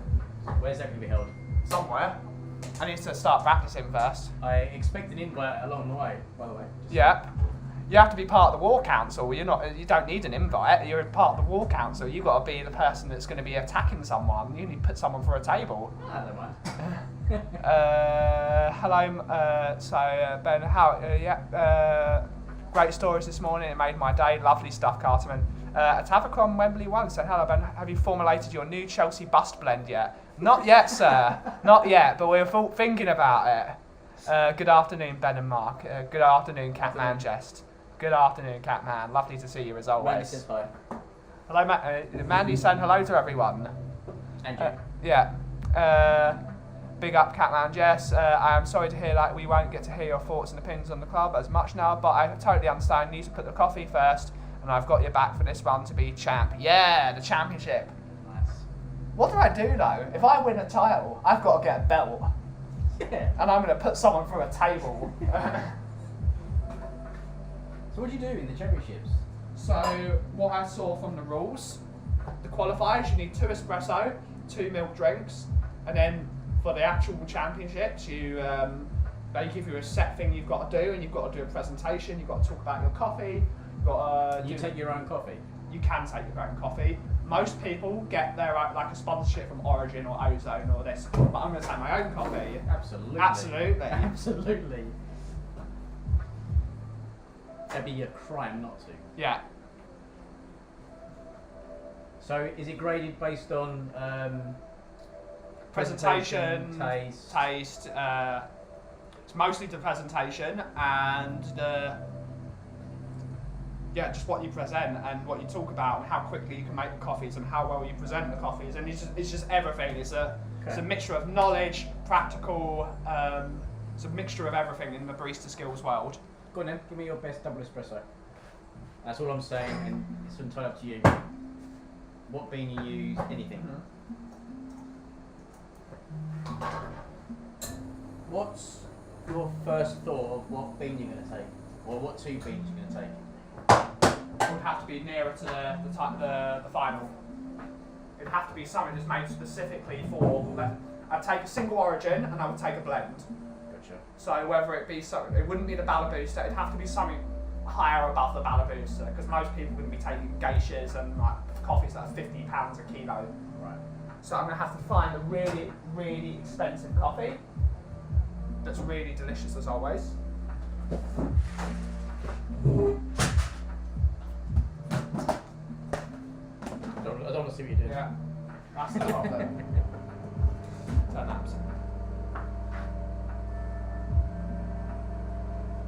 S3: Where's that going to be held?
S1: Somewhere. I need to start practicing first.
S3: I expect an invite along the way, by the way.
S1: Yep. You have to be part of the War Council. You don't need an invite. You're part of the War Council. You've got to be the person that's going to be attacking someone. You need to put someone through a table.
S3: I don't mind.
S1: Hello. Ben, great stories this morning. It made my day. Lovely stuff, Carterman. Atavacron Wembley 1 said, hello, Ben. Have you formulated your new Chelsea bust blend yet? Not yet, sir. Not yet, but we're thinking about it. Good afternoon, Ben and Mark. Good afternoon, Catman Jest. Good afternoon, Catman. Lovely to see you as always.
S3: Randy says hi.
S1: Hello, Mandy's saying hello to everyone.
S3: And you.
S1: Yeah. Big up, Catman Jess. I am sorry to hear that we won't get to hear your thoughts and opinions on the club as much now, but I totally understand. You need to put the coffee first, and I've got your back for this one to be champ. Yeah, the championship.
S3: Nice.
S1: What do I do though? If I win a title, I've got to get a belt,
S3: Yeah.
S1: and I'm going to put someone through a table.
S3: So what do you do in the championships?
S1: So what I saw from the rules, the qualifiers, you need 2 espresso, 2 milk drinks, and then for the actual championships, they give you a set thing you've got to do, and you've got to do a presentation. You've got to talk about your coffee. You've got to
S3: You take your own coffee.
S1: You can take your own coffee. Most people get their like a sponsorship from Origin or Ozone or this, but I'm going to take my own coffee.
S3: Absolutely.
S1: Absolutely.
S3: Absolutely. That'd be a crime not to.
S1: Yeah.
S3: So is it graded based on
S1: Presentation,
S3: taste?
S1: It's mostly the presentation and just what you present and what you talk about and how quickly you can make the coffees and how well you present the coffees, and it's just everything. It's a mixture of knowledge, practical. It's a mixture of everything in the barista skills world.
S3: Go on then, give me your best double espresso. That's all I'm saying, and it's entirely up to you. What bean you use, anything. What's your first thought of what bean you're going to take? Or what 2 beans you're going to take?
S1: It would have to be nearer to the final. It'd have to be something that's made specifically for. I'd take a single origin and I would take a blend.
S3: Gotcha.
S1: So whether it be something, it wouldn't be the Balabusta. It'd have to be something higher above the Balabusta, because most people wouldn't be taking geishas and like coffees that are £50 a kilo.
S3: Right.
S1: So I'm gonna have to find a really, really expensive coffee that's really delicious as always.
S3: I don't want to see what you do.
S1: Yeah, that's the problem. Turn that.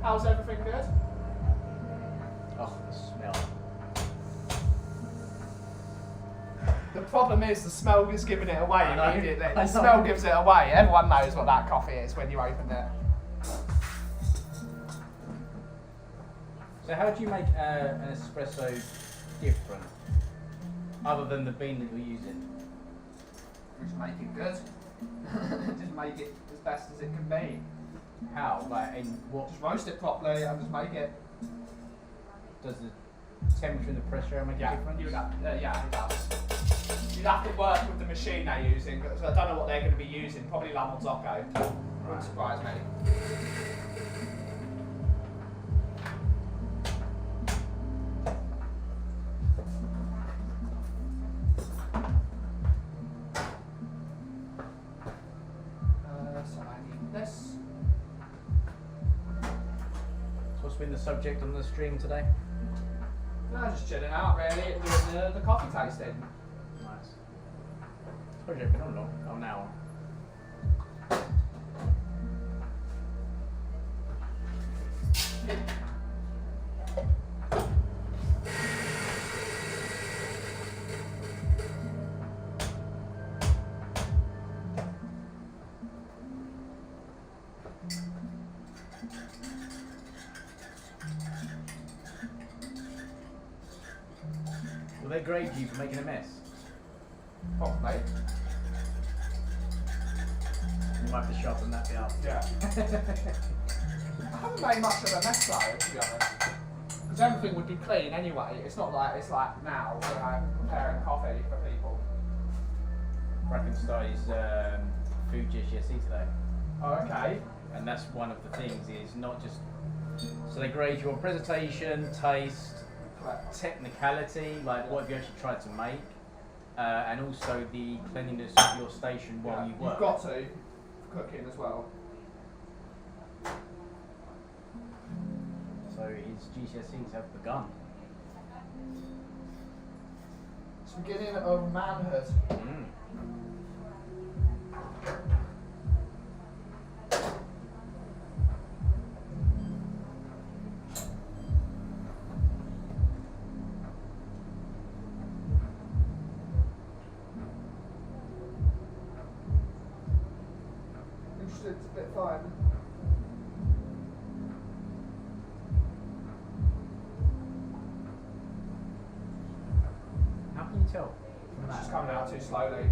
S1: How's everything good?
S3: Oh, the smell.
S1: The problem is the smell is giving it away
S3: I know.
S1: immediately.
S3: I
S1: The
S3: know.
S1: smell gives it away. Everyone knows what that coffee is when you open it.
S3: So how do you make an espresso different, other than the bean that you're using?
S1: Just make it good. Just make it as best as it can be.
S3: How? Like in what?
S1: Just roast it properly and just make it.
S3: Does the temperature and the pressure make a difference?
S1: It does. You'd have to work with the machine they're using, because I don't know what they're going to be using. Probably La Marzocco. Wouldn't surprise me. So I need this.
S3: So what's been the subject on the stream today?
S1: No, just chilling out really, and doing the coffee tasting.
S3: Nice. Project been on long. Oh, now. they grade you for making a mess?
S1: Probably.
S3: You might have to sharpen that bit up.
S1: Yeah. I haven't made much of a mess though, to be honest. Because everything would be clean anyway. It's not like it's like now when I'm preparing coffee for people.
S3: Bracken started his food GCSE today.
S1: Oh, okay.
S3: And that's one of the things is not just... So they grade you on presentation, taste, technicality, like what have you actually tried to make, and also the cleanliness of your station while you work.
S1: You've got to cooking as well.
S3: So his GCSEs have begun.
S1: It's the beginning of manhood.
S3: Mm.
S1: Interested, it's a bit fine.
S3: How can you tell from
S1: It's just
S3: that?
S1: coming out too slowly.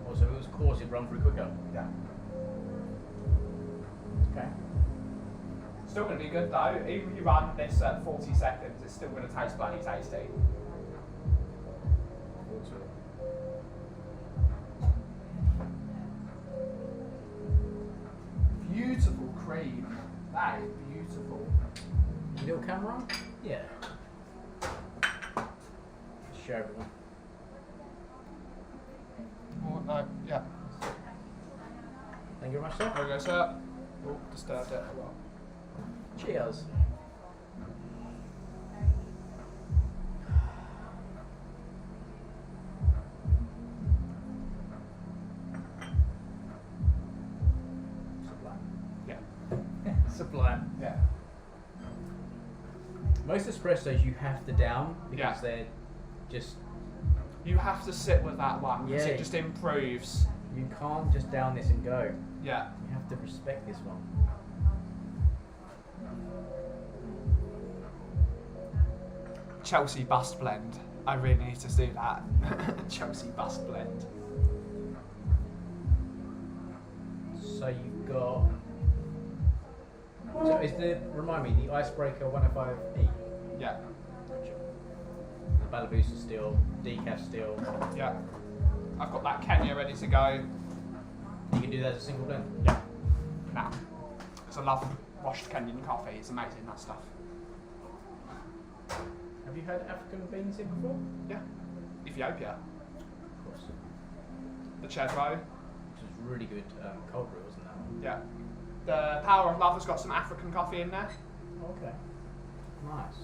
S3: Also, if it was coarse, it'd run through quicker.
S1: Yeah.
S3: Okay.
S1: Still going to be good though. Even if you run this at 40 seconds, it's still going to taste bloody tasty. Beautiful cream. That is beautiful.
S3: Little camera on? Yeah. Show everyone.
S1: Oh, no, yeah.
S3: Thank you very much, sir.
S1: There we go, sir. Oh, disturbed it. Oh, well.
S3: Cheers. Sublime.
S1: Yeah.
S3: Sublime.
S1: Yeah.
S3: Most espressos you have to down because
S1: Yeah.
S3: they're just...
S1: You have to sit with that one because
S3: Yeah.
S1: it just improves.
S3: You can't just down this and go.
S1: Yeah.
S3: You have to respect this one.
S1: Chelsea bust blend. I really need to do that. Chelsea bust blend.
S3: So you've got... So is the... Remind me, the Icebreaker 105E?
S1: Yeah.
S3: The Balabusa still, decaf still.
S1: Yeah. I've got that Kenya ready to go.
S3: You can do that as a single blend.
S1: Yeah. Now. Because I love washed Kenyan coffee. It's amazing, that stuff.
S3: Have you had African beans here before?
S1: Yeah. Ethiopia.
S3: Of course.
S1: The Chedro.
S3: Which was really good cold brew, wasn't that one?
S1: Yeah. The Power of Love has got some African coffee in there.
S3: Okay. Nice.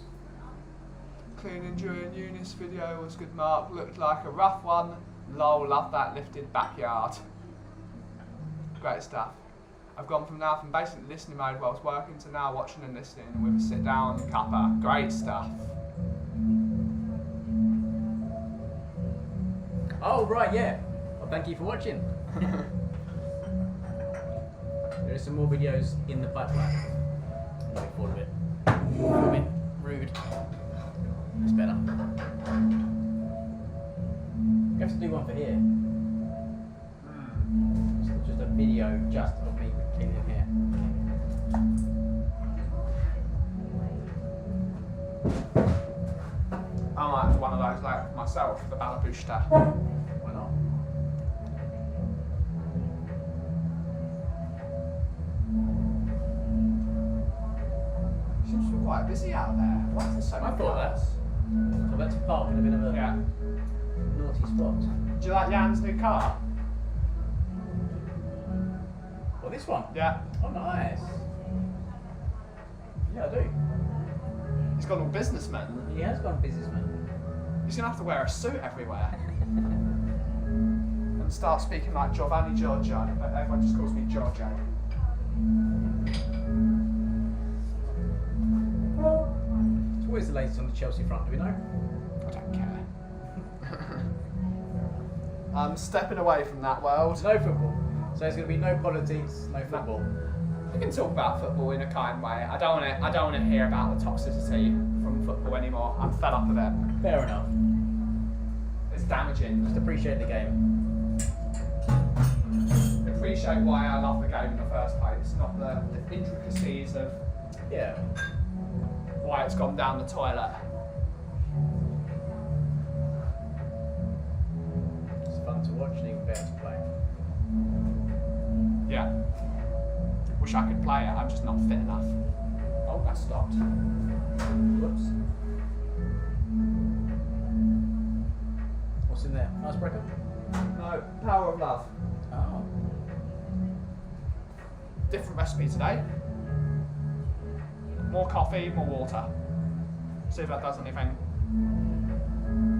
S1: Cleaning during Eunice video was good, Mark. Looked like a rough one. Lol, love that lifted backyard. Great stuff. I've gone from now from basically listening mode whilst working to now watching and listening with a sit down cuppa. Great stuff.
S3: Oh, right, yeah. Well, thank you for watching. There are some more videos in the pipeline. I'm looking forward to it. A bit rude. It's better. We have to do one for here. Just a video just of me cleaning here.
S1: I might have one of those like myself, the Balabusta.
S3: Why not?
S1: Seems to be quite busy out there. Why is there so
S3: I
S1: many
S3: thought that.
S1: cars?
S3: So that's park in a bit of a
S1: Yeah.
S3: naughty spot.
S1: Do you like Jan's new car?
S3: Well, this one.
S1: Yeah.
S3: Oh, nice. Yeah, I do.
S1: He's gone all businessman.
S3: He has gone businessman.
S1: He's gonna have to wear a suit everywhere. And start speaking like Giovanni Giorgio, but everyone just calls me Giorgio.
S3: So what is the latest on the Chelsea front, do we know?
S1: I don't care. I'm stepping away from that world.
S3: No football. So there's going to be no politics, no football.
S1: We can talk about football in a kind way. I don't want to hear about the toxicity from football anymore. I'm fed up of it.
S3: Fair enough.
S1: It's damaging.
S3: Just appreciate the game.
S1: Appreciate why I love the game in the first place, not the intricacies of
S3: Yeah.
S1: why it's gone down the toilet.
S3: It's fun to watch and even better to play.
S1: Yeah. Wish I could play it, I'm just not fit enough. Oh, that stopped. Whoops.
S3: What's in there? Icebreaker?
S1: No, Power of Love.
S3: Oh.
S1: Different recipe today. More coffee, more water. See if that does anything.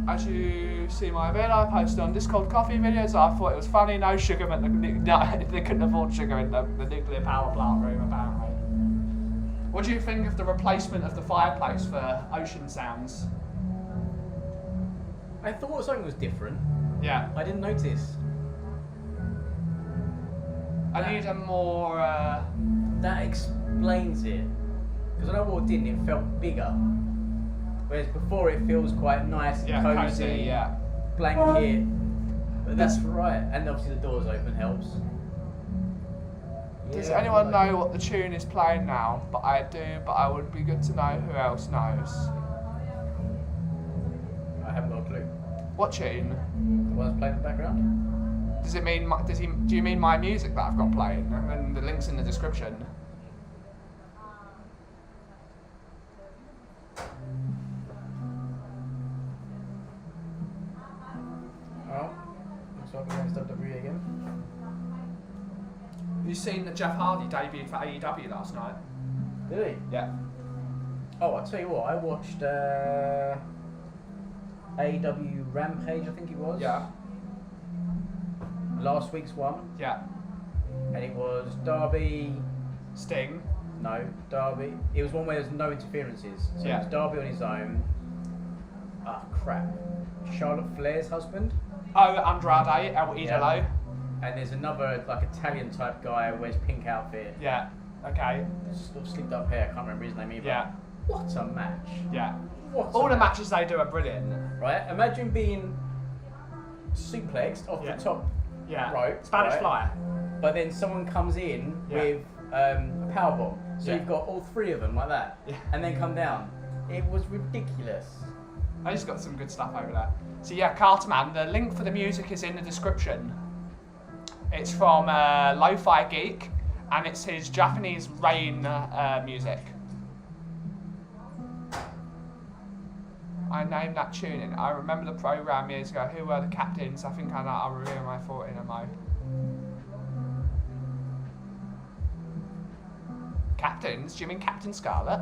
S1: As you see my video I posted on Discord coffee videos, I thought it was funny, no sugar, but they couldn't afford sugar in the nuclear power plant room apparently. What do you think of the replacement of the fireplace for ocean sounds?
S3: I thought something was different.
S1: Yeah.
S3: I didn't notice.
S1: I need a more...
S3: That explains it. Because when I walked in, it felt bigger. Whereas before, it feels quite nice and cozy,
S1: yeah.
S3: blanket. But that's right. And obviously, the doors open helps.
S1: Does
S3: Yeah,
S1: anyone
S3: I like
S1: know what the tune is playing now? But I do, but I would be good to know who else knows.
S3: I haven't got a clue.
S1: What tune?
S3: The one's playing in the background?
S1: Does it mean? Do you mean my music that I've got playing? And the link's in the description.
S3: Oh, looks like we're against WWE again.
S1: You seen that Jeff Hardy debuted for AEW last night?
S3: Did he?
S1: Yeah.
S3: Oh, I'll tell you what, I watched AEW Rampage, I think it was.
S1: Yeah.
S3: Last week's one,
S1: Yeah.
S3: and it was Darby.
S1: Sting.
S3: No, Darby. It was one where there's no interferences. So
S1: Yeah.
S3: it was Darby on his own. Ah, crap. Charlotte Flair's husband.
S1: Oh, Andrade, El Idolo.
S3: Yeah. And there's another like Italian type guy who wears pink outfit.
S1: Yeah. Okay.
S3: Sort of slicked up hair. I can't remember his name either.
S1: Yeah.
S3: What a match.
S1: Yeah.
S3: What
S1: All
S3: a
S1: the
S3: match.
S1: matches they do are brilliant.
S3: Right? Imagine being suplexed off
S1: Yeah.
S3: the top
S1: Yeah.
S3: rope.
S1: Spanish
S3: right?
S1: Flyer.
S3: But then someone comes in
S1: Yeah.
S3: with a powerbomb. So
S1: Yeah.
S3: you've got all three of them like that.
S1: Yeah.
S3: And then come down. It was ridiculous.
S1: I just got some good stuff over there. So yeah, Carterman, the link for the music is in the description. It's from Lo-Fi Geek, and it's his Japanese rain music. I named that tuning. I remember the program years ago. Who were the captains? I think I know. I'll reveal my thought in a mo. Captains? Do you mean Captain Scarlet?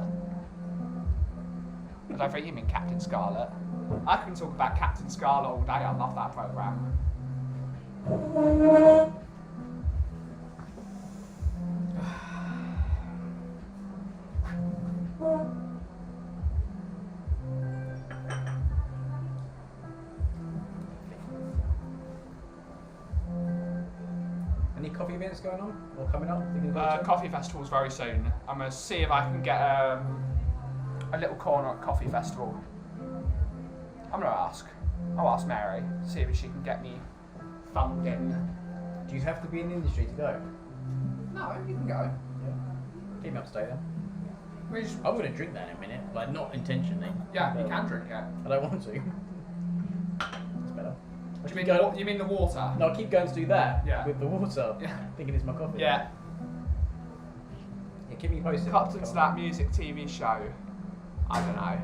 S1: I don't think you mean Captain Scarlet. I can talk about Captain Scarlet all day. I love that program.
S3: Any coffee events going on or coming up? Thinking about it?
S1: Coffee Festival's very soon. I'm going to see if I can get a little corner at Coffee Festival. I'm going to ask. I'll ask Mary, see if she can get me funding.
S3: Do you have to be in the industry to go?
S1: No, you can go.
S3: Yeah. Keep me up to date then.
S1: We just-
S3: I'm going to drink that in a minute, like not intentionally.
S1: yeah, you
S3: But
S1: can drink it.
S3: I don't want to. It's better. I
S1: Do
S3: keep
S1: you mean,
S3: going-
S1: you mean the water?
S3: No, I keep going to do that
S1: Yeah.
S3: with the water,
S1: Yeah.
S3: thinking it's my coffee.
S1: Yeah.
S3: Yeah, keep me posted.
S1: Cut into that music TV show. I don't know.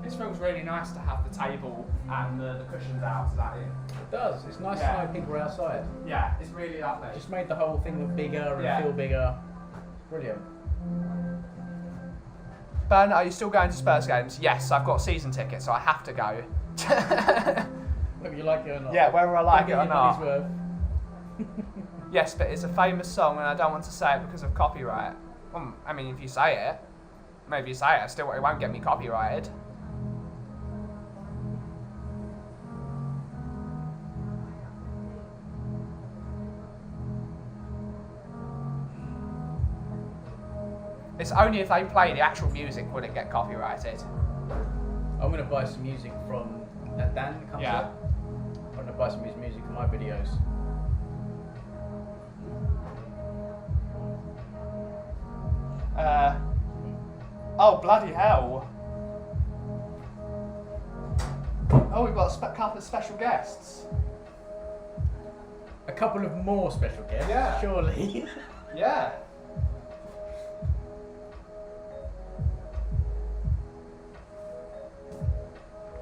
S1: This feels really nice to have the table and the cushions out to that in.
S3: It does. It's nice
S1: Yeah.
S3: to know people are outside.
S1: Yeah, it's really lovely.
S3: It just made the whole thing look bigger and
S1: Yeah.
S3: feel bigger. Brilliant.
S1: Ben, are you still going to Spurs games? Yes, I've got a season ticket, so I have to go.
S3: Whether you like it or not.
S1: Yeah, whether I like it or
S3: Don't get your money's
S1: not.
S3: worth.
S1: Yes, but it's a famous song and I don't want to say it because of copyright. I mean, if you say it, maybe you say it, still it won't get me copyrighted. It's only if they play the actual music would it get copyrighted.
S3: I'm gonna buy some music from Dan comes
S1: Yeah.
S3: up. I'm gonna buy some of his music for my videos.
S1: Oh bloody hell! Oh, we've got a couple of special guests.
S3: A couple of more special guests,
S1: Yeah.
S3: surely.
S1: Yeah.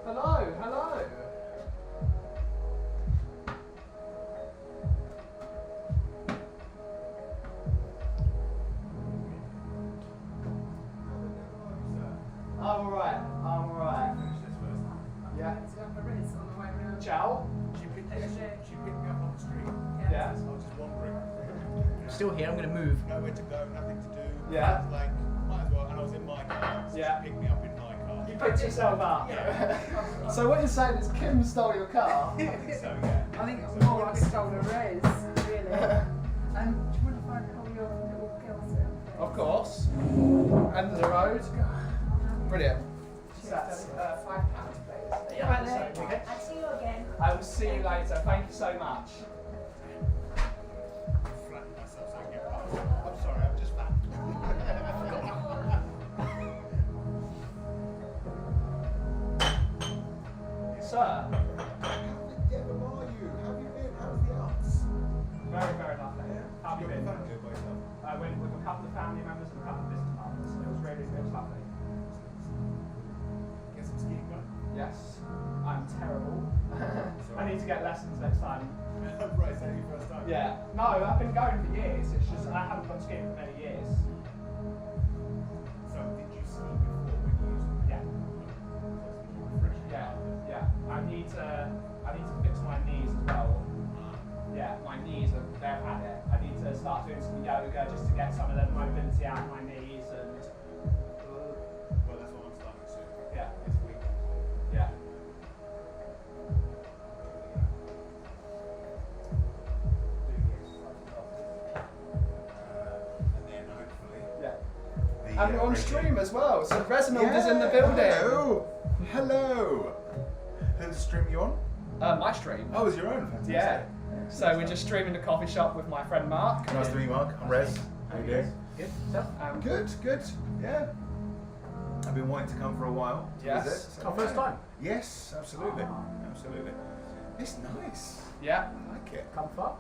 S1: Hello, hello. I'm alright, I'm alright. Yeah. Ciao.
S5: She picked me up on the street.
S1: Yeah.
S5: I was just wondering.
S3: I'm still here, I'm gonna move.
S5: Nowhere to go, nothing to do.
S1: Yeah.
S5: I was like, might as well. And I was in my car. So
S1: Yeah.
S5: She picked me up in my car.
S1: You picked yourself up.
S5: Yeah.
S1: So what you're saying is Kim stole your car?
S5: I think so, yeah.
S2: I think
S5: So
S2: it's more like a stolen race, really. And do you want to find all your little girls there?
S1: Of course. End of the road. Brilliant. So that's £5, please.
S2: Right
S1: So,
S2: there.
S1: okay.
S2: I'll see you again.
S1: I will see you later. Thank you so much.
S5: Flattened myself so I can get past. I'm sorry, I'm just fat.
S1: Sir,
S5: How are you? How have you been? How's the arts?
S1: very, very lovely. How have you been?
S5: Family by yourself.
S1: I went with a couple of family members and a couple of business partners. It was really, really lovely.
S5: Get some skiing done?
S1: Yes, I'm terrible. I need to get lessons next time.
S5: Right, is that your first time?
S1: Yeah. No, I've been going for years. It's just I haven't gone skiing for many years.
S5: So did you ski before when you used it?
S1: Yeah.
S5: Refreshing.
S1: Yeah. I need to fix my knees as well. Yeah, my knees they've had it. I need to start doing some yoga just to get some of the mobility out of my knees and
S5: Well, that's what I'm starting soon.
S1: yeah.
S5: This week.
S1: Yeah.
S5: And then hopefully.
S1: Yeah.
S5: The,
S1: And we're on
S5: radio-
S1: stream as well, so Reginald is in the building.
S5: Hello. Hello. Whose stream are you on?
S1: My stream.
S5: Oh, it's your own. Fantastic.
S1: Yeah. So we're just streaming the coffee shop with my friend Mark.
S5: Nice to meet you, Mark. I'm Rez. How you doing?
S3: Good. So,
S5: Good, good. Yeah. I've been wanting to come for a while. to
S1: Yes.
S5: visit, so
S3: our first
S5: yeah.
S3: time.
S5: Yes, absolutely. Absolutely. It's nice.
S1: Yeah.
S5: I like it.
S3: Come far.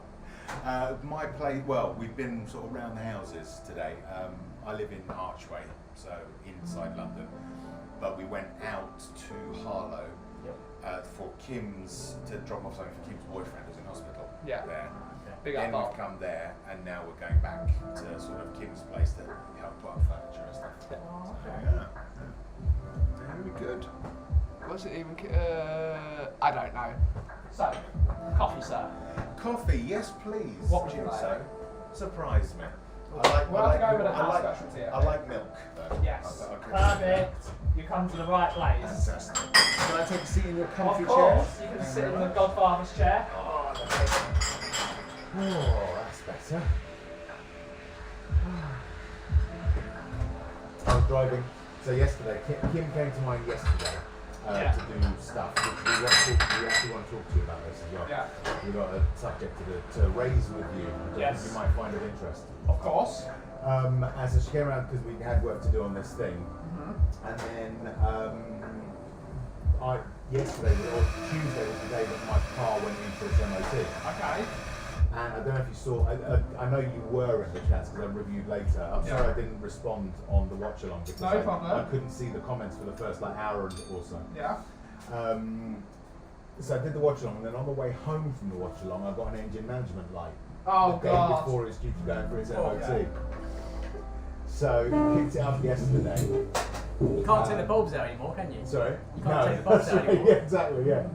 S5: My place, well, we've been sort of around the houses today. I live in Archway, so inside London. But we went out to Harlow for Kim's, to drop off something for Kim's boyfriend who's in hospital.
S1: Yeah.
S5: There.
S1: Big up
S5: Then
S1: Bob.
S5: we've come there, and now we're going back to sort of Kim's place to help put up furniture and stuff.
S1: Yeah.
S5: So, yeah. Very good.
S1: What's it even? I don't know. So, coffee, sir.
S5: Coffee, yes, please.
S1: What would you like?
S5: So, surprise me.
S1: We'll have to go with a house
S5: I
S1: specialty, I
S5: I
S1: think.
S5: like milk, though.
S1: Yes.
S5: I could-
S1: Perfect. You come to the right place.
S5: Fantastic. Can I take a seat in your comfy
S1: Of
S5: chair?
S1: course, you can sit in the Godfather's chair.
S5: Oh, that's better. I was driving. So yesterday, Kim came to mind yesterday
S1: Yeah.
S5: to do stuff. We actually want to talk to you about this as well.
S1: Yeah.
S5: We've got a subject to raise with you that
S1: Yes.
S5: you might find of interest.
S1: Of course.
S5: And so she came around because we had work to do on this thing.
S1: Mm-hmm.
S5: And then yesterday or Tuesday was the day that my car went in for its MOT.
S1: Okay.
S5: And I don't know if you saw, I know you were in the chats because I reviewed later. I'm
S1: Yeah.
S5: sorry I didn't respond on the watch along because
S1: No problem.
S5: I couldn't see the comments for the first hour or so.
S1: Yeah.
S5: So I did the watch along, and then on the way home from the watch along, I got an engine management light.
S1: Oh,
S5: the day
S1: God.
S5: before it was due to go in for its
S1: Oh,
S5: MOT.
S1: yeah.
S5: So picked it up yesterday.
S3: You can't take the bulbs out anymore, can you?
S5: Sorry?
S3: You can't take the bulbs
S5: that's
S3: out
S5: right,
S3: anymore.
S5: yeah, exactly, yeah.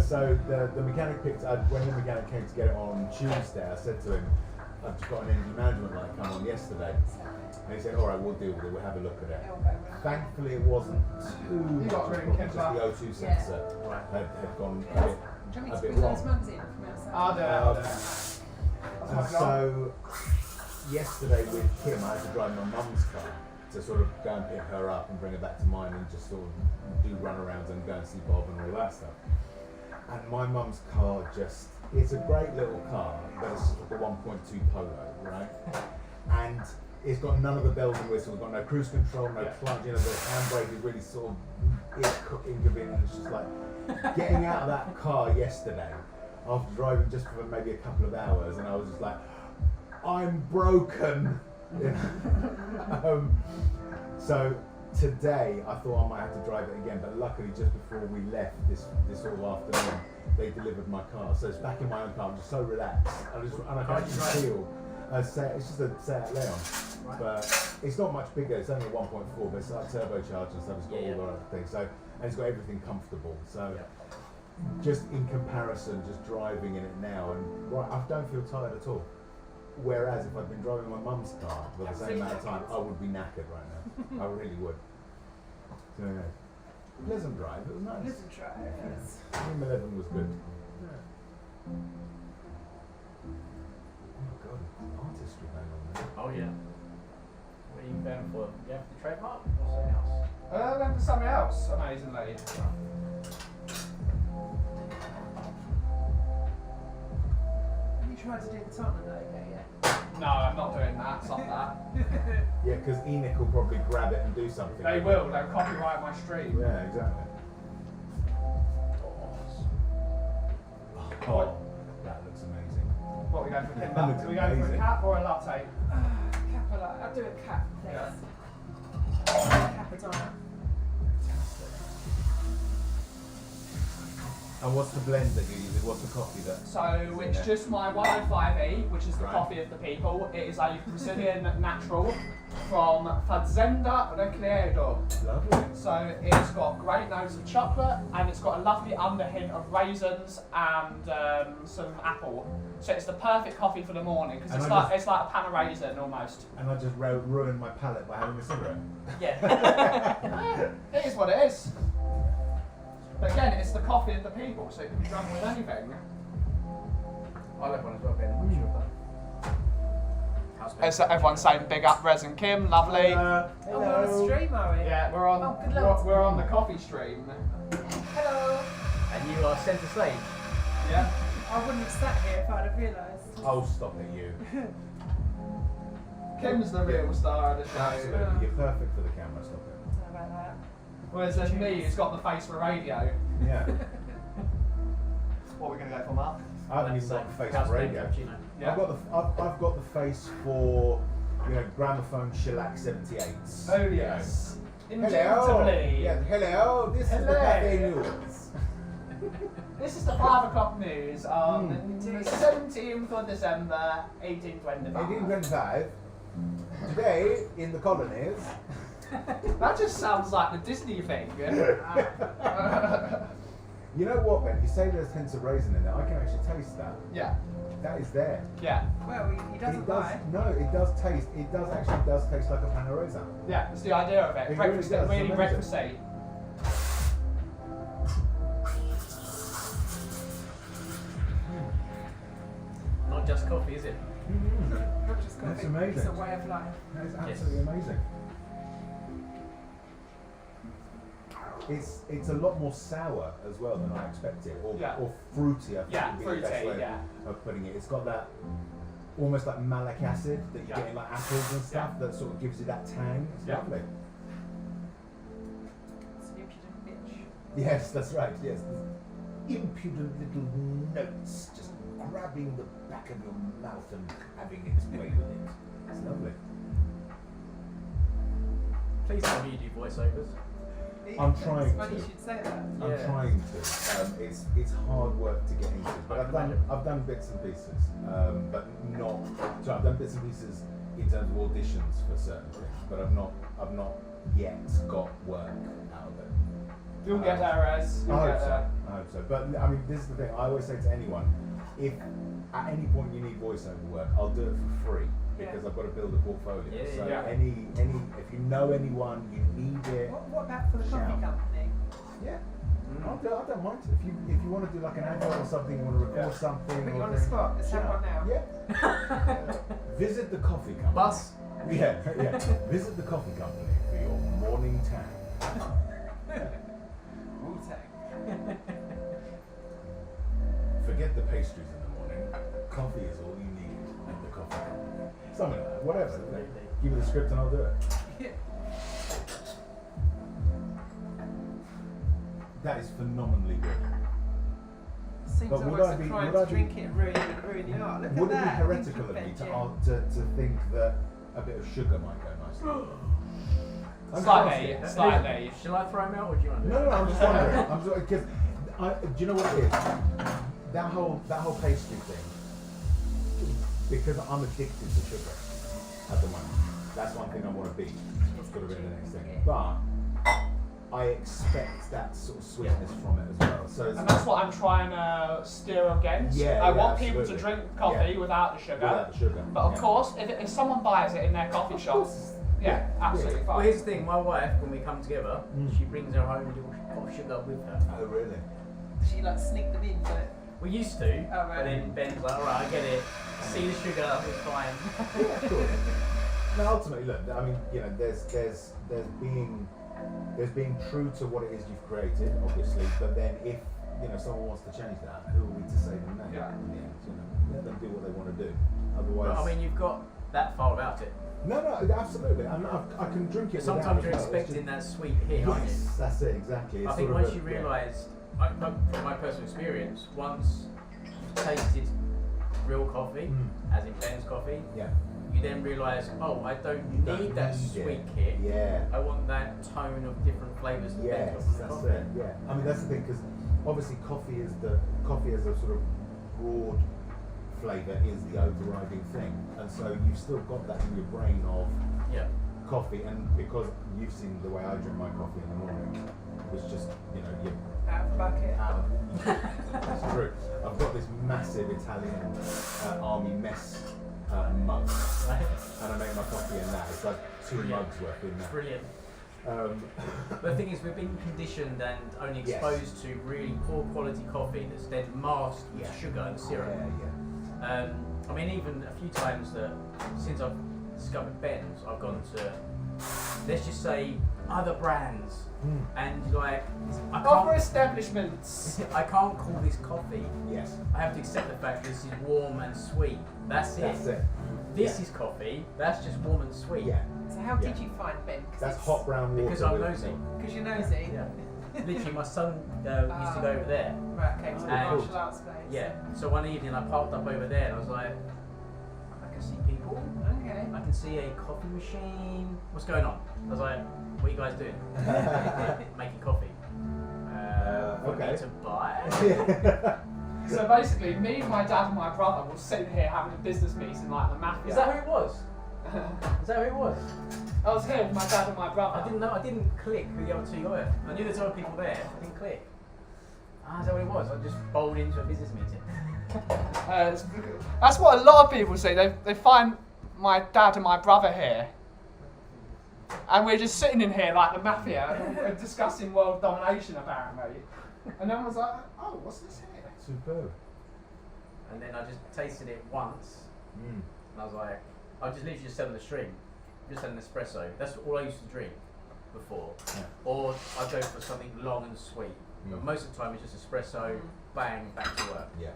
S5: So the mechanic picked up, when the mechanic came to get it on Tuesday, I said to him, I've just got an energy management light come on yesterday. And he said, all right, we'll deal with it, we'll have a look at it. Thankfully it wasn't too
S1: You got
S5: much
S1: rid of
S5: problem,
S1: Kim's
S5: just the
S1: light.
S5: O2 sensor had gone a bit wrong.
S2: mugs in from outside?
S1: I'll do it.
S5: And so yesterday with Kim, I had to drive my mum's car to sort of go and pick her up and bring her back to mine and just sort of do runarounds and go and see Bob and all that stuff. And my mum's car it's a great little car, but it's like a 1.2 Polo, right? And it's got none of the bells and whistles, got no cruise control, no clutch, the handbrake is really sort of inconvenient. It's just like getting out of that car yesterday after driving just for maybe a couple of hours, and I was just like, I'm broken. So today I thought I might have to drive it again, but luckily just before we left this sort of afternoon, they delivered my car, so it's back in my own car. I'm just so relaxed, and I can actually feel. It's just a Seat Leon, but it's not much bigger. It's only a 1.4, but it's like turbocharged and stuff. It's got all the other things, and it's got everything comfortable. So just in comparison, just driving in it now, and I don't feel tired at all. Whereas if I'd been driving my mum's car for the same amount of time, I would be knackered right now. I really would. So yeah. Pleasant drive, it was nice.
S2: Pleasant drive, yes.
S5: Room 11 was good. Oh my god, artistry going on there.
S3: Oh yeah. What are you going for? You have the trademark or something else?
S1: Then for something else, amazingly.
S2: Have you tried to do the Tottenham logo yet?
S1: No, I'm not doing that. Stop that.
S5: Yeah, because Enoch will probably grab it and do something.
S1: They will. They'll copyright my stream.
S5: Yeah, exactly. Oh, that looks amazing.
S1: What are we going for?
S5: That
S1: Kimber?
S5: looks
S1: Are we going for a
S5: amazing.
S1: cap or a latte?
S2: Capella. I'll do a cap, please. Cappadonna.
S5: And what's the blend that you're using? What's the coffee that?
S1: So it's just my 105E, which is the
S5: Right.
S1: coffee of the people. It is a Brazilian natural from Fazenda Recreado.
S5: Lovely.
S1: So it's got great notes of chocolate, and it's got a lovely underhint of raisins and some apple. So it's the perfect coffee for the morning because
S5: And
S1: it's like a pan of raisin almost.
S5: And I just ruined my palate by having a cigarette.
S1: Yeah. It is what it is. But again, it's the coffee of the people, so it can be drunk with anything.
S3: I'll have one as well, Ben. I'm sure of that.
S1: As everyone's saying, big up Rez and Kim, lovely.
S2: Oh, we're on the stream, are we?
S1: Yeah, we're on.
S2: Oh, good luck.
S1: We're on the coffee stream.
S2: Hello.
S3: And you are centre stage.
S1: Yeah.
S2: I wouldn't have sat here if I'd have realised.
S5: Oh, stop it, you.
S1: Kim's the real star of the show.
S5: Absolutely. You're perfect for the camera, stop it.
S2: Don't know about that.
S1: Whereas there's me, who's got the face for radio.
S5: Yeah.
S1: What are we going to go for, Mark?
S5: I haven't even got the face
S3: How's
S5: for
S3: Ben
S5: radio.
S3: Cappuccino?
S1: Yeah.
S5: I've got the face for, gramophone shellac 78s.
S1: Oh yes.
S5: Hello.
S1: Indubitably.
S5: Yes, hello. This is the
S1: Hello.
S5: cafe news.
S1: This is the 5 o'clock news on the 17th of December, 1825.
S5: 1825. Today in the colonies.
S1: That just sounds like the Disney thing.
S5: You know what, Ben? You say there's hints of raisin in there. I can actually taste that.
S1: Yeah.
S5: That is there.
S1: Yeah.
S2: Well, he doesn't
S5: It does.
S2: lie.
S5: No, it does taste. It does taste like a pan of raisin.
S1: Yeah, that's the idea of it.
S5: It
S1: Breakfast,
S5: really does,
S1: really
S5: amazing.
S1: breakfasty.
S3: Not just coffee, is it?
S2: Not just coffee.
S5: That's amazing.
S2: It's a way of life.
S5: That is absolutely amazing. It's a lot more sour as well than I expected, or fruity. I think
S1: Yeah,
S5: would be the best
S1: fruity,
S5: way
S1: yeah.
S5: of putting it. It's got that almost like malic acid that you get in like apples and stuff that sort of gives you that tang. It's lovely.
S2: It's an impudent bitch.
S5: Yes, that's right. Yes, these impudent little notes just grabbing the back of your mouth and having its way with it. It's lovely.
S3: Please tell me you do voiceovers.
S5: I'm trying
S2: It's funny
S5: to.
S2: you should say that.
S5: I'm
S3: Yeah.
S5: trying to. It's hard work to get into, but I've done bits and pieces, but not. So I've done bits and pieces in terms of auditions for certain things, but I've not yet got work out of it.
S1: You'll get there, Rez. You'll get there.
S5: I hope so. But I mean, this is the thing. I always say to anyone, if at any point you need voiceover work, I'll do it for free because I've got to build a portfolio.
S3: Yeah,
S5: so
S1: yeah.
S5: any if you know anyone, you need it.
S2: What about for the coffee
S5: Shout.
S2: company?
S5: Yeah. I don't mind. If you want to do like an advert or something, you want to record something.
S2: Put you
S5: or
S2: on the
S5: thing,
S2: spot. Let's have
S5: shout.
S2: one now.
S5: Yeah. Visit the coffee company.
S3: Bus.
S5: Yeah. Visit the coffee company for your morning tang. Forget the pastries in the morning. Coffee is all you need at the coffee company. Something like that. Whatever. Give me the script and I'll do it. That is phenomenally good.
S6: Seems
S5: But would
S6: almost
S5: I
S6: a
S5: be-
S6: crime
S5: would I
S6: to
S5: be-
S6: drink it really hard. Look
S5: Would it
S6: at
S5: be
S6: that.
S5: heretical of me to think that a bit of sugar might go nicely?
S1: Slightly.
S3: Shall I throw him out or do you want to do
S5: No,
S3: it?
S5: I'm just wondering. Because do you know what it is? That whole pastry thing. Because I'm addicted to sugar at the moment. That's one thing I want to be. Sort of in the next thing. But I expect that sort of sweetness from it as well. So it's
S1: And that's what I'm trying to steer against.
S5: Yeah,
S1: I
S5: yeah,
S1: want people to
S5: absolutely.
S1: drink coffee
S5: Yeah.
S1: without the sugar.
S5: without the sugar.
S1: But of course, if someone buys it in their coffee shop, yeah, absolutely
S3: Well,
S1: fine.
S3: here's the thing. My wife, when we come together, she brings her own little pot of sugar with her.
S5: Oh really?
S6: She like sneak them in, but
S3: We used to,
S6: Oh, right.
S3: but then Ben's like, alright, I get it. See the sugar, it's fine.
S5: Yeah, of course. No, ultimately, look. I mean, there's being true to what it is you've created, obviously. But then, if someone wants to change that, who are we to say them no?
S1: Yeah.
S5: Let them do what they want to do. Otherwise,
S3: But I mean, you've got that far about it.
S5: no, absolutely. I can drink it.
S3: Sometimes
S5: without
S3: you're
S5: as well. It's
S3: expecting that sweet hit,
S5: just,
S3: aren't you?
S5: yes, that's it exactly. It's
S3: I think
S5: sort of
S3: once you realise, from my personal experience, once you've tasted real coffee, as in Ben's coffee,
S5: yeah,
S3: you then realise, oh, I don't
S5: don't
S3: need that
S5: need
S3: sweet
S5: it.
S3: kick.
S5: Yeah.
S3: I want that tone of different flavours that
S5: Yes,
S3: Ben's got from
S5: that's
S3: the coffee.
S5: it. Yeah, I mean that's the thing because obviously coffee is a sort of broad flavour is the overriding thing, and so you've still got that in your brain of
S3: Yeah.
S5: coffee, and because you've seen the way I drink my coffee in the morning, it's just you
S6: out of the bucket.
S5: it's true. I've got this massive Italian army mess mug, and I make my coffee in that. It's like 2
S3: Brilliant.
S5: mugs worth in that.
S3: Brilliant.
S5: Um,
S3: But the thing is, we've been conditioned and only
S5: Yes.
S3: exposed to really poor quality coffee that's then masked with
S5: Yeah.
S3: sugar and syrup.
S5: Yeah.
S3: I mean, even a few times that since I've discovered Ben's, I've gone to, let's just say, other brands, and like, I
S1: Other
S3: can't,
S1: establishments.
S3: I can't call this coffee.
S5: Yes.
S3: I have to accept the fact that this is warm and sweet. That's it.
S5: That's it.
S3: This is coffee. That's just warm and sweet.
S5: Yeah.
S6: So how did
S5: Yeah.
S6: you find Ben?
S5: That's hot brown water.
S3: Because I'm
S5: with
S3: nosy.
S6: Because you're nosy.
S3: Yeah. Literally, my son used to go over there.
S6: Right, okay, to the
S3: And-
S6: martial arts place.
S3: Yeah. So one evening I parked up over there and I was like, I can see people.
S6: Okay.
S3: I can see a coffee machine. What's going on? I was like, what are you guys doing? Making coffee. For
S5: okay.
S3: me to buy?
S1: So basically, me, my dad, and my brother were sitting here having a business meeting like the mafia.
S3: Is that who it was? Is that who it was?
S1: I was here with my dad and my brother.
S3: I didn't know. I didn't click who the other two were. I knew there's other people there. I didn't click. Ah, is that what it was? I just bowled into a business meeting.
S1: That's what a lot of people say. They find my dad and my brother here, and we're just sitting in here like the mafia, and we're discussing world domination apparently. And everyone's like, "Oh, what's this here?"
S5: Superb.
S3: And then I just tasted it once, and I was like, I just literally just said on the stream, just had an espresso. That's all I used to drink before.
S5: Yeah.
S3: Or I'd go for something long and sweet. But most of the time it's just espresso, bang, back to work.
S5: Yeah.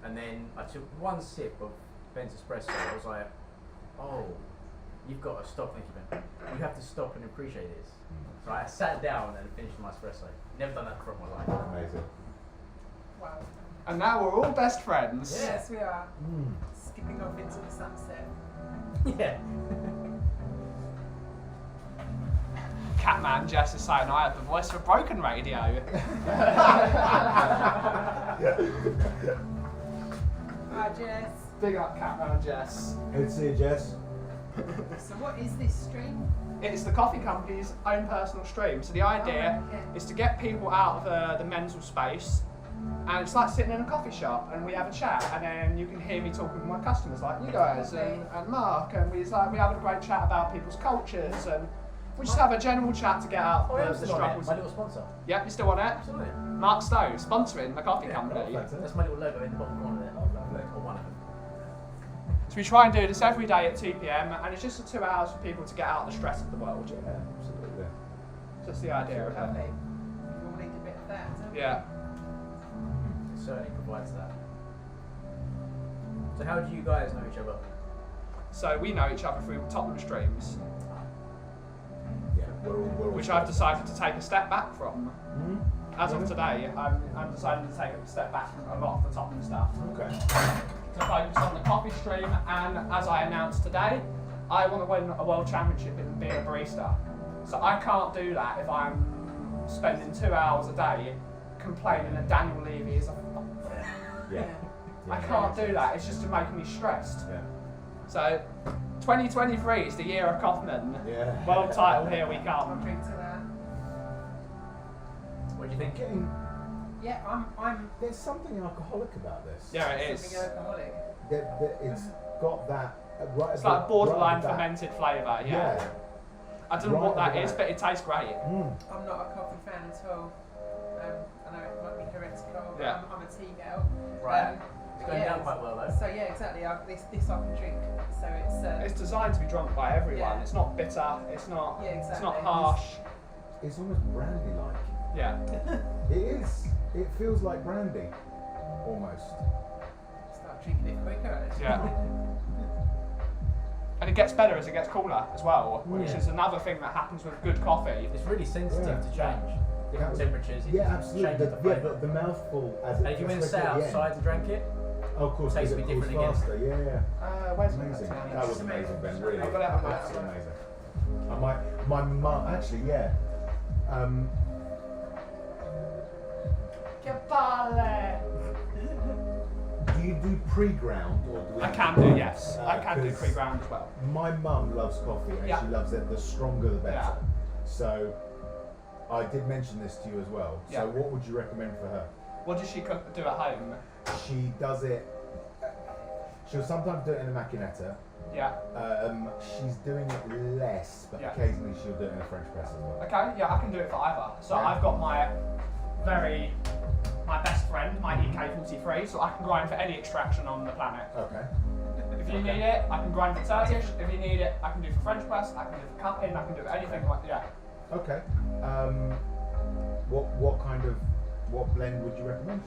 S3: And then I took one sip of Ben's espresso. I was like, oh, you've got to stop thinking about it. You have to stop and appreciate this. So I sat down and finished my espresso. Never done that before in my life.
S5: Amazing.
S6: Wow.
S1: And now we're all best friends.
S3: Yeah.
S6: Yes, we are. Skipping off into the sunset.
S3: Yeah.
S1: Catman Jess is saying I have the voice of a broken radio.
S6: Right, Jess.
S1: Big up Catman Jess.
S5: Good to see you, Jess.
S6: So what is this stream?
S1: It's the coffee company's own personal stream. So the idea
S6: okay.
S1: is to get people out of the mental space, and it's like sitting in a coffee shop and we have a chat, and then you can hear me talking with my customers like you guys and Mark, and we have a great chat about people's cultures, and we just have a general chat to get out
S3: Oh, I'm
S1: the
S3: still on it.
S1: struggles.
S3: My little sponsor.
S1: Yep, you still on it?
S3: Still on it.
S1: Mark Stowe, sponsoring the coffee company.
S5: Fantastic.
S3: That's my little logo in the bottom corner there.
S5: Oh, lovely.
S3: Or one of them.
S1: So we try and do this every day at 2 p.m. and it's just 2 hours for people to get out of the stress of the world.
S5: Yeah, absolutely.
S1: Just the idea of
S6: Lovely.
S1: it.
S6: We all need a bit of that, don't we?
S1: Yeah.
S3: It certainly provides that. So how do you guys know each other?
S1: So we know each other through Tottenham streams,
S5: Yeah, we're all
S1: which I've decided to take a step back from. As of
S5: Really?
S1: today, I'm deciding to take a step back from a lot of the Tottenham stuff
S5: Okay.
S1: to focus on the coffee stream. And as I announced today, I want to win a world championship in being a barista. So I can't do that if I'm spending 2 hours a day complaining that Daniel Levy is a.
S5: Yeah.
S1: I can't do that. It's just making me stressed.
S5: Yeah.
S1: So 2023 is the year of Kaufman.
S5: Yeah.
S1: World title, here we
S6: I'll
S1: come.
S6: drink to that.
S3: What do you think?
S5: Getting,
S6: Yeah, I'm
S5: there's something alcoholic about this.
S1: Yeah, it
S6: something
S1: is.
S6: alcoholic.
S5: That it's got that right.
S1: It's
S5: at the-
S1: like borderline
S5: right at that-
S1: fermented flavour, yeah.
S5: Yeah.
S1: I don't know what
S5: Right
S1: that
S5: at
S1: is,
S5: the
S1: but it tastes great.
S6: I'm not a coffee fan at all. I know it might be heretical, but
S1: Yeah.
S6: I'm a tea girl.
S3: Right. It's
S6: but
S3: going
S6: yeah,
S3: down quite well though.
S6: So yeah, exactly. This I can drink. So it's
S1: It's designed to be drunk by everyone.
S6: Yeah.
S1: It's not bitter. It's not.
S6: Yeah,
S1: It's
S6: exactly.
S1: not harsh.
S5: It's almost brandy-like.
S1: Yeah.
S5: It is. It feels like brandy, almost.
S6: start drinking it quicker.
S1: Yeah. And it gets better as it gets cooler as well, which
S5: Yeah.
S1: is another thing that happens with good coffee.
S3: It's really sensitive
S5: Yeah.
S3: to change. Different temperatures. It
S5: Yeah, absolutely.
S3: changes the flavour.
S5: The mouthful as
S3: And if you went and sat outside and drank it,
S5: oh, of course,
S3: tastes
S5: it
S3: a bit
S5: cools
S3: different again.
S5: faster. Yeah.
S1: Where's
S5: Amazing.
S1: it?
S5: That was amazing, Ben. Really.
S1: I've got it, I've got it, I've got it.
S5: Absolutely amazing. My mum, actually, yeah. Do you do pre-ground or do we
S1: I
S5: have
S1: can
S5: to-
S1: do, yes. I can do
S5: 'cause
S1: pre-ground as well.
S5: My mum loves coffee and
S1: Yeah.
S5: she loves it the stronger the better.
S1: Yeah.
S5: So I did mention this to you as well.
S1: Yeah.
S5: So what would you recommend for her?
S1: What does she cook, do at home?
S5: She does it. She'll sometimes do it in a machinetta.
S1: Yeah.
S5: She's doing it less, but
S1: Yeah.
S5: occasionally she'll do it in a French press as well.
S1: Okay, yeah, I can do it for either. So
S5: Yeah.
S1: I've got my best friend, my EK43, so I can grind for any extraction on the planet.
S5: Okay.
S1: If you need it, I can grind for Turkish. If you need it, I can do for French press. I can do for cupping. I can do anything like yeah.
S5: Okay. What blend would you recommend?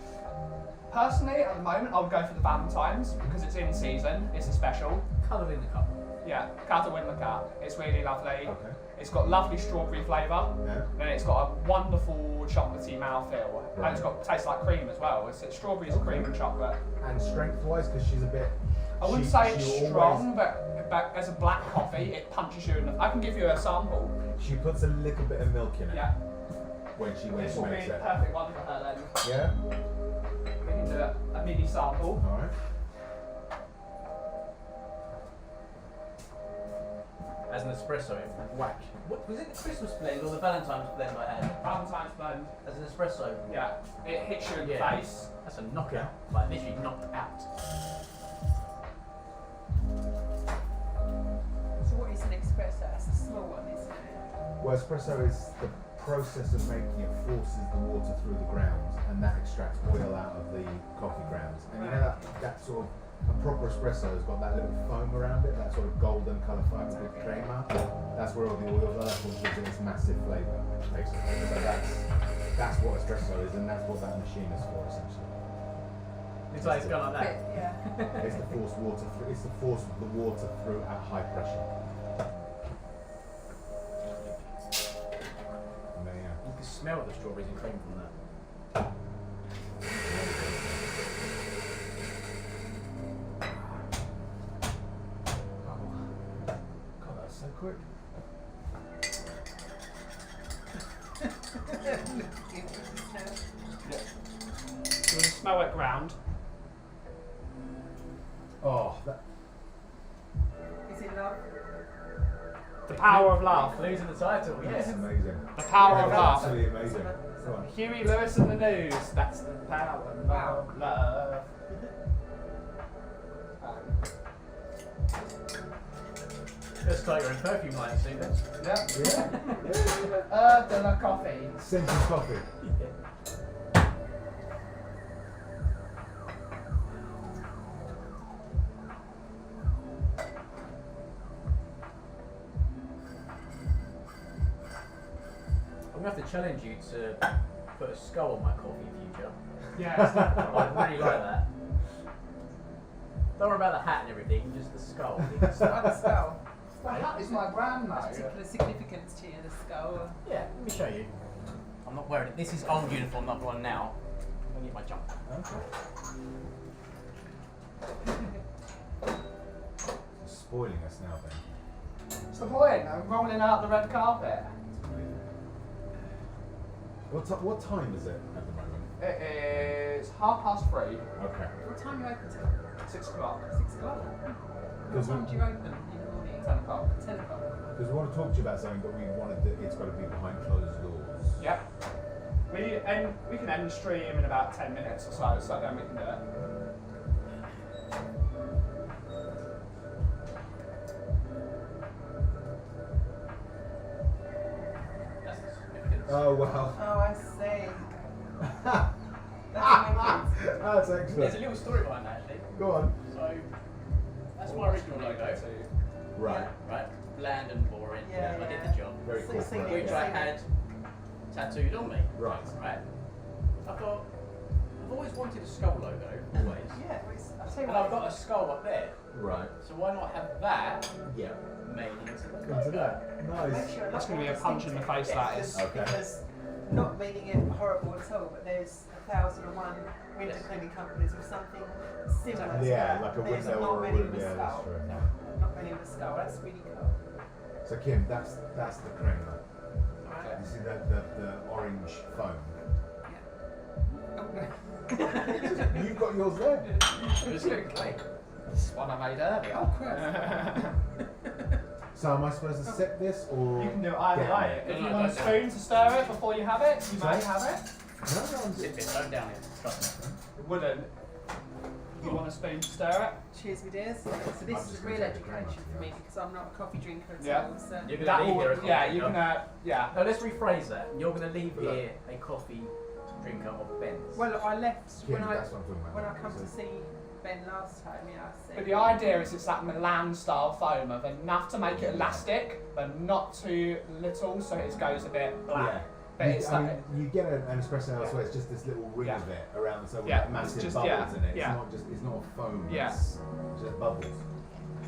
S1: Personally, at the moment, I would go for the Valentine's because it's in season. It's a special.
S3: colour in the cup.
S1: Yeah, Cata in the cup. It's really lovely.
S5: Okay.
S1: It's got lovely strawberry flavour.
S5: Yeah.
S1: Then it's got a wonderful chocolatey mouthfeel.
S5: Right.
S1: And it's got tastes like cream as well. It's strawberries,
S5: Okay.
S1: cream, and chocolate.
S5: And strength-wise, because she's a bit.
S1: I wouldn't
S5: she-
S1: say it's
S5: she'll
S1: strong, but as a black coffee, it punches you in the. I can give you a sample.
S5: She puts a little bit of milk in it
S1: Yeah,
S5: when she
S1: this will be
S5: makes
S1: the
S5: it.
S1: perfect one for her then.
S5: Yeah.
S1: We can do a mini sample.
S5: All right.
S3: As an espresso, whack. What was it? The Christmas blend or the Valentine's blend I had?
S1: Valentine's blend.
S3: As an espresso.
S1: Yeah, it hits you in the
S3: Yeah.
S1: face.
S3: That's a knockout. Like literally knocked out.
S6: So what is an espresso? That's a small one, isn't it?
S5: Well, espresso is the process of making it forces the water through the grounds, and that extracts oil out of the coffee grounds. And you know that sort of a proper espresso has got that little foam around it, that sort of golden colour foam with crema. That's where all the oils are. That's what gives it its massive flavour, basically. So that's what espresso is, and that's what that machine is for, essentially.
S3: It's like it's gone like that.
S6: Yeah.
S5: It's to force water through. It's to force the water through at high pressure. And then, yeah.
S3: You can smell the strawberries and cream from that.
S5: God, that's so quick.
S1: You want to smell it ground?
S5: Oh, that.
S6: Is it love?
S1: The power of love.
S3: Losing the title,
S5: That's
S3: yes.
S5: amazing.
S1: The power of
S5: That's
S1: love.
S5: absolutely amazing. Go on.
S1: Huey Lewis and the News. That's the power of love.
S3: Let's start your own perfume line soon then.
S1: Yeah.
S5: Yeah.
S1: De la coffee.
S5: Scented coffee.
S3: gonna have to challenge you to put a skull on my coffee in future.
S1: Yeah, it's not
S3: I'd really like that. Don't worry about the hat and everything, just the skull.
S6: Like the skull.
S1: The hat is my brand now.
S6: Particular significance to you, the skull.
S3: Yeah, let me show you. I'm not wearing it. This is old uniform, not the one now. I'm gonna get my jumper.
S5: You're spoiling us now, Ben.
S1: What's the point? I'm rolling out the red carpet.
S5: What time is it at the moment?
S1: It is 3:30.
S5: Okay.
S6: What time do you open till?
S1: 6 o'clock.
S6: 6 o'clock. What
S5: Because
S6: time do you open in the morning?
S1: 10 o'clock.
S6: 10 o'clock.
S5: we want to talk to you about something, but we wanted it's got to be behind closed doors.
S1: Yep. We can end stream in about 10 minutes or so then we can do it.
S3: That's the significance.
S5: Oh wow.
S6: Oh, I see. That's amazing.
S5: That's
S3: There's a
S5: excellent.
S3: little story behind that actually.
S5: Go on.
S3: So, that's my original logo.
S5: Right.
S3: Right? Bland and boring.
S6: Yeah,
S3: I did
S6: yeah.
S3: the job.
S5: Very
S6: So
S5: cool.
S6: sing it.
S3: Which I had tattooed on me.
S5: Right.
S3: Right? I thought, I've always wanted a skull logo, always.
S6: Yeah, I'll tell you
S3: And
S6: what.
S3: I've got a skull up there.
S5: Right.
S3: So why not have that
S5: Yeah.
S3: made into the
S5: Into
S3: logo?
S5: that.
S6: Make
S5: Nice.
S6: sure
S1: That's
S6: not
S1: gonna be a punch in the face, that is.
S5: Okay.
S6: Because not meaning it horrible at all, but there's 1,001 window cleaning companies with something similar to
S5: Yeah,
S6: that.
S5: like a
S6: There's
S5: window
S6: not
S5: or a
S6: many
S5: room.
S6: with a
S5: Yeah, that's
S6: skull.
S5: true.
S6: No, not many with a skull. That's really cool.
S5: So Kim, that's the cream.
S6: Right.
S5: You see the orange foam. You've got yours there.
S3: Absolutely.
S1: This one I made earlier.
S6: Oh, Christ.
S5: So am I supposed to sip this or?
S1: You can do it either
S5: Yeah.
S1: way. If
S3: No,
S1: you
S3: no,
S1: want a
S3: don't.
S1: spoon to stir it before you have it, you may
S5: Sorry?
S1: have it.
S5: No, no, I'm
S3: Sip it, don't down it. Trust me.
S1: It wouldn't. You want a spoon to stir
S6: Cheers, me dears. So
S5: I'm
S6: this
S5: just
S6: is
S5: gonna
S6: real
S5: take the cream
S6: education
S5: off,
S6: for me because I'm not a coffee drinker at
S1: Yeah.
S6: all. So
S3: You're
S1: it?
S3: going to leave
S1: will-
S3: here a coffee
S1: yeah,
S3: drinker.
S1: you're gonna, yeah.
S3: No, let's rephrase that. You're going to leave
S5: Look.
S3: here a coffee drinker of Ben's.
S6: well, I left
S5: Kim,
S6: when I
S5: that's what I'm talking about.
S6: when I come
S5: So-
S6: to see Ben last time. Yeah, I said.
S1: But the idea is it's that Milan style foam of enough to make it elastic, but not too little so it goes a bit black.
S5: Yeah.
S1: But it's
S5: I
S1: like,
S5: mean, you get an espresso elsewhere. It's just this little ring
S1: Yeah.
S5: of it around the side
S1: Yeah,
S5: with massive
S1: it's just-
S5: bubbles
S1: yeah,
S5: in it. It's
S1: yeah.
S5: not just. It's not a foam.
S1: Yeah.
S5: It's just bubbles.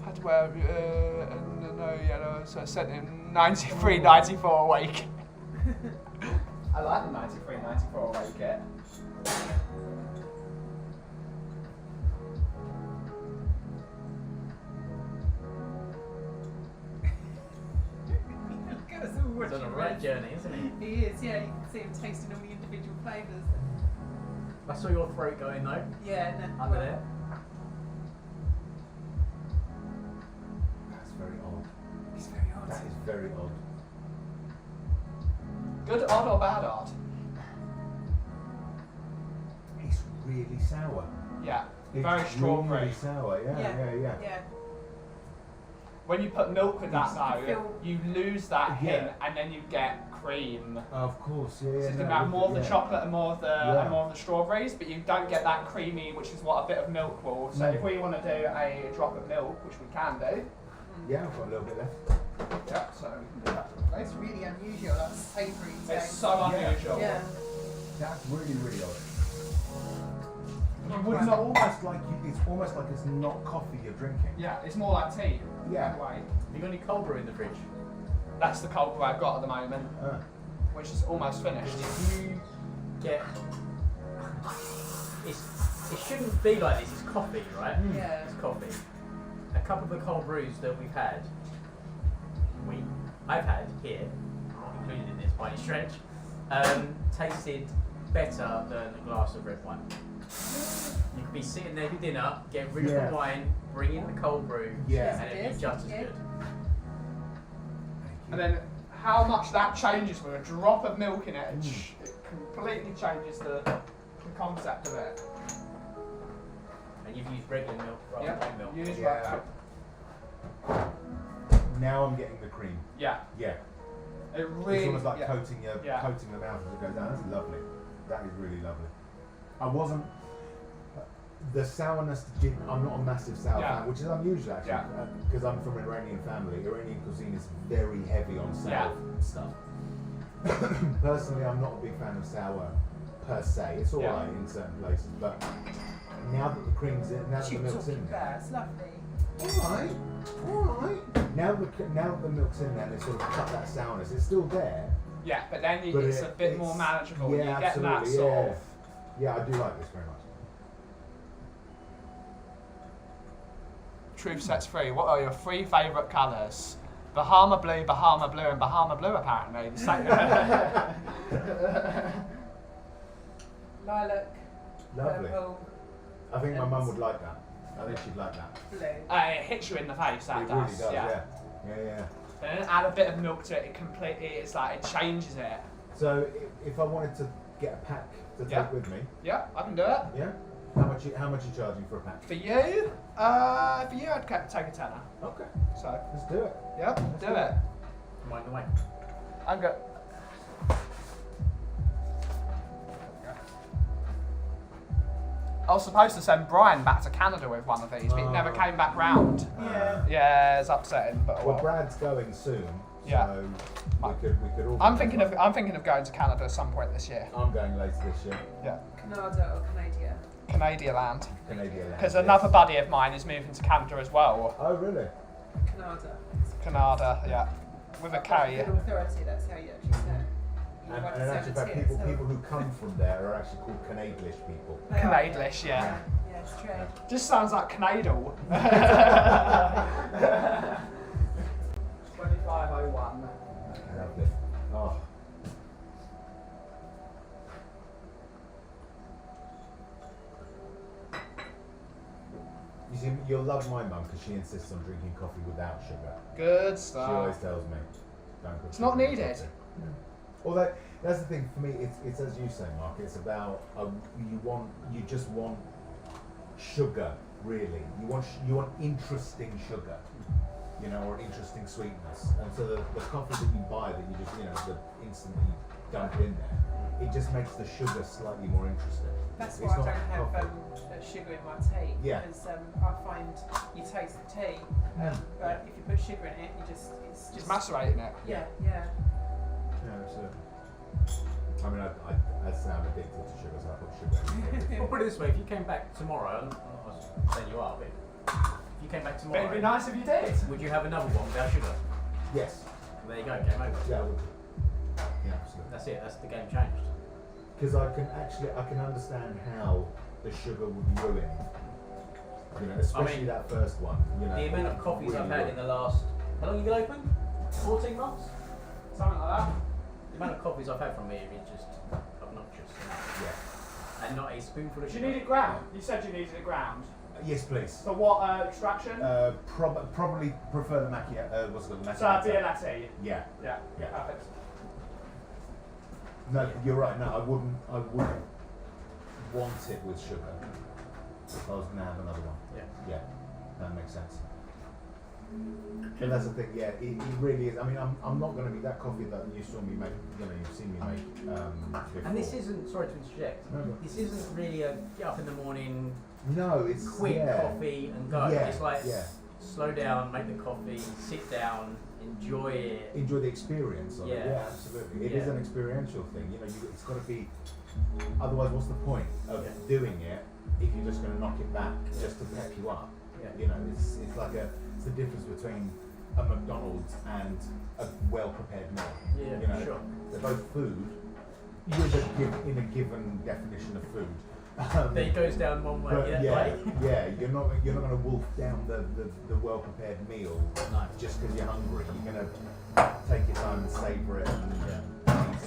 S1: had to wear no yellow, so I sent in 93, 94 a week. I like the 93, 94 a week kit.
S6: Look at us all
S3: He's on a
S6: watching
S3: right
S6: Rex.
S3: journey, isn't he?
S6: He is, yeah. You can see him tasting all the individual flavours.
S3: I saw your throat going though.
S6: Yeah, no,
S3: Under
S6: well,
S3: there.
S5: That's very odd.
S6: It's very odd.
S5: That is very odd.
S1: Good odd or bad odd?
S5: It's really sour.
S1: Yeah,
S5: It's
S1: very strawberry.
S5: Really sour. Yeah.
S6: Yeah.
S1: When you put milk with that
S6: You
S1: though,
S6: feel-
S1: you lose that
S5: Yeah.
S1: hint and then you get cream.
S5: Of course. Yeah.
S1: So it's
S5: no,
S1: gonna have more of the
S5: yeah.
S1: chocolate and more of the
S5: Yeah.
S1: and more of the strawberries, but you don't get that creamy, which is what a bit of milk will. So if we want to do a drop of milk, which we can do,
S5: Yeah, I've got a little bit left.
S1: yeah, so we can do that.
S6: It's really unusual, that savoury taste.
S1: It's so
S5: Yeah.
S1: unusual.
S6: Yeah.
S5: That's really odd.
S1: You
S5: It's
S1: wouldn't-
S5: almost like it's almost like it's not coffee you're drinking.
S1: Yeah, it's more like tea.
S5: Yeah.
S1: in a way.
S3: Have you got any cold brew in the fridge?
S1: That's the cold brew I've got at the moment, which is almost finished.
S3: If you get, it shouldn't be like this. It's coffee, right?
S6: Yeah.
S3: It's coffee. A couple of the cold brews that we've had, I've had here, not included in this by any stretch, tasted better than a glass of red wine. You could be sitting there for dinner, get rid of
S5: Yeah.
S3: the wine, bring in the cold brew,
S5: Yeah.
S3: and it'd be just as good.
S1: And then how much that changes with a drop of milk in it, it completely changes the concept of it.
S3: And you've used regular milk rather
S1: Yeah,
S3: than milk.
S1: use
S5: Yeah.
S1: that.
S5: Now I'm getting the cream.
S1: Yeah,
S5: Yeah.
S1: it really.
S5: It's almost like
S1: yeah.
S5: coating
S1: Yeah.
S5: coating the mouth as it goes down. That's lovely. That is really lovely. I wasn't. The sourness did. I'm not a massive sour
S1: Yeah.
S5: fan, which is unusual actually,
S1: Yeah.
S5: because I'm from an Iranian family. Iranian cuisine is very heavy on sour
S1: Yeah.
S5: stuff. Personally, I'm not a big fan of sour per se. It's
S1: Yeah.
S5: alright in certain places, but now that the cream's in, now that the
S6: She's
S5: milk's
S6: talking
S5: in there,
S6: about, it's lovely.
S5: alright. Now that the milk's in there, they sort of cut that sourness. It's still there.
S1: Yeah, but then
S5: But
S1: it's a bit more
S5: it's-
S1: manageable.
S5: Yeah,
S1: you get that
S5: absolutely,
S1: sort
S5: yeah.
S1: of.
S5: Yeah, I do like this very much.
S1: Truth sets free. What are your 3 favourite colours? Bahama blue, and Bahama blue apparently. The same.
S6: Lilac,
S5: Lovely.
S6: purple,
S5: I think my mum would like that. I think she'd like that.
S6: blue.
S1: It hits you in the face. That
S5: It
S1: does.
S5: really does,
S1: Yeah.
S5: yeah.
S1: And then add a bit of milk to it. It completely. It's like it changes it.
S5: So if I wanted to get a pack to take
S1: Yeah.
S5: with me,
S1: Yeah, I can do it.
S5: yeah? How much are you charging for a pack?
S1: For you, I'd take a tenner.
S5: Okay,
S1: So
S5: let's do it.
S1: yeah, do it.
S3: Mind the way.
S1: I'm good. I was supposed to send Brian back to Canada with one of these, but he never
S5: Oh.
S1: came back round.
S6: Yeah.
S1: Yeah, it's upsetting, but
S5: Well,
S1: well.
S5: Brad's going soon,
S1: Yeah.
S5: so we could all.
S1: I'm thinking of going to Canada at some point this year.
S5: I'm going later this year.
S1: Yeah,
S6: Canada or Canada?
S1: Canadian land.
S5: Canadian.
S1: Because another buddy of mine is moving to Canada as well.
S5: Oh really?
S6: Canada.
S1: Canada, yeah, with a K.
S6: Good authority, that's how you actually say it. You
S5: And,
S6: want
S5: and
S6: to
S5: in
S6: say
S5: actual
S6: the
S5: fact,
S6: T,
S5: people
S6: so-
S5: who come from there are actually called Canadish people.
S6: They are,
S1: Canadish, yeah.
S6: Yeah, it's true.
S1: Just sounds like Canadal. 2501.
S5: Lovely. Oh. You see, you'll love my mum because she insists on drinking coffee without sugar.
S1: Good
S5: She always
S1: stuff.
S5: tells me, don't put
S1: It's not
S5: sugar in
S1: needed.
S5: coffee. Although that's the thing for me, it's as you say, Mark. It's about you just want sugar, really. You want interesting sugar, you know, or interesting sweetness. And so the coffee that you buy, that you just the instantly dump in there, it just makes the sugar slightly more interesting.
S6: That's
S5: It's
S6: why I
S5: not
S6: don't have
S5: coffee.
S6: sugar in my tea.
S5: Yeah.
S6: Because I find you taste the tea, but if you put sugar in it, it's
S1: Just
S6: just
S1: macerating it.
S6: yeah.
S5: Yeah, absolutely. I mean, I sound addicted to sugar, so I put sugar in.
S3: Well, put it this way: if you came back tomorrow, and I was saying you are, but if you came back
S1: But
S3: tomorrow,
S1: it'd be nice if you did.
S3: would you have another one without sugar?
S5: Yes.
S3: Well, there you go, game over.
S5: Yeah, I would. Yeah, absolutely.
S3: That's it. That's the game changed.
S5: Because I can understand how the sugar would ruin, especially
S3: mean,
S5: that first one. You know,
S3: The amount of coffees
S5: really
S3: I've had
S5: ruin.
S3: in the last, how long have you been open? 14 months?
S1: Something like that.
S3: The amount of coffees I've had from here is just obnoxious.
S5: Yeah.
S3: And not a spoonful of
S1: Do you
S3: sugar.
S1: need it ground? You said you needed it ground.
S5: Yes, please.
S1: For what extraction?
S5: Probably prefer the macchiato. What's it called? The
S1: So
S5: macchiato.
S1: Bialetti.
S5: Yeah.
S1: Yeah.
S5: Yeah.
S1: Perfect.
S5: No, you're right. No, I wouldn't want it with sugar. If I was gonna have another one.
S3: Yeah.
S5: Yeah, that makes sense. And that's the thing. Yeah, it really is. I mean, I'm not going to be that coffee that you saw me make. You've seen me make. Before.
S3: And this isn't, sorry to interject,
S5: No, no.
S3: this isn't really a get up in the morning,
S5: No, it's
S3: quick
S5: yeah.
S3: coffee and go.
S5: Yeah,
S3: It's like
S5: yeah.
S3: slow down, make the coffee, sit down, enjoy it.
S5: Enjoy the experience of it.
S3: Yeah.
S5: Yeah, absolutely. It is
S3: Yeah.
S5: an experiential thing. It's got to be. Otherwise, what's the point of doing it if you're just going to knock it back just to pep you up?
S3: Yeah.
S5: It's like it's the difference between a McDonald's and a well-prepared meal.
S3: Yeah, sure.
S5: They're both food. In a given definition of food.
S3: It goes down one way.
S5: But
S3: Yeah.
S5: yeah, you're not going to wolf down the well-prepared meal
S3: No.
S5: just because you're hungry. You're going to take your time and savor it.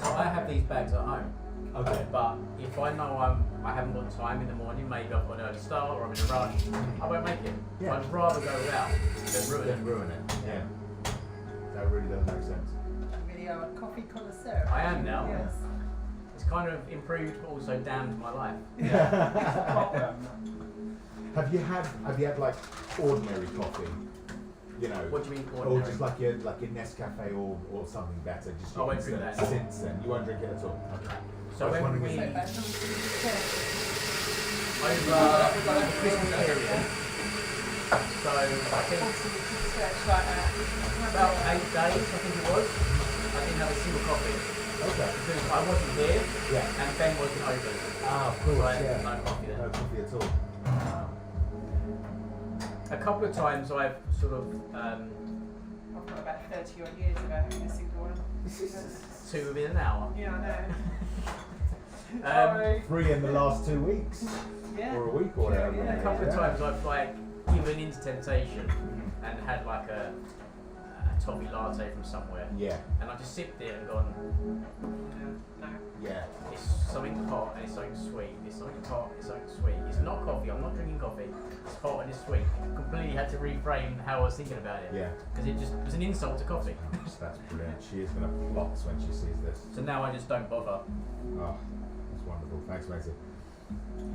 S3: So I have these bags at home.
S5: Okay.
S3: But if I know I haven't got time in the morning, maybe I've got an early start or I'm in a rush, I won't make it.
S5: Yeah.
S3: I'd rather go without than ruin
S5: Then
S3: it.
S5: ruin it. Yeah. That really does make sense.
S6: You really are a coffee connoisseur.
S3: I am now.
S6: Yes.
S3: It's kind of improved but also damned my life.
S5: Have you had like ordinary coffee?
S3: What do you mean
S5: Or
S3: ordinary?
S5: just like your Nescafe or something better. Just
S3: I won't drink
S5: instant
S3: that.
S5: Since then, you won't drink it at all. Okay.
S3: So
S5: I was
S3: when
S5: wondering
S3: we,
S5: if
S3: over
S6: That's
S3: the Christmas period, so I think about 8 days, I think it was, I didn't have a single coffee.
S7: Okay.
S3: Because I wasn't here,
S7: Yeah.
S3: and Ben wasn't over.
S7: Ah, of course,
S3: So I had
S7: yeah.
S3: no coffee then.
S7: No coffee at all.
S3: A couple of times I've sort of
S6: I've got about 30 odd years of having a single one.
S3: two within an hour.
S6: Yeah, I know.
S3: Um,
S7: 3 in the last 2 weeks.
S6: Yeah.
S7: Or a week or whatever.
S6: Yeah,
S3: a couple of times I've like given into temptation and had like a toffee latte from somewhere,
S7: Yeah.
S3: and I just sipped it and gone,
S6: No.
S7: Yeah.
S3: it's something hot and it's something sweet. It's something hot, it's something sweet. It's not coffee. I'm not drinking coffee. It's hot and it's sweet. Completely had to reframe how I was thinking about it.
S7: Yeah.
S3: Because it just was an insult to coffee.
S7: That's brilliant. She is going to plot when she sees this.
S3: So now I just don't bother.
S7: Oh, that's wonderful. Thanks, Maisie.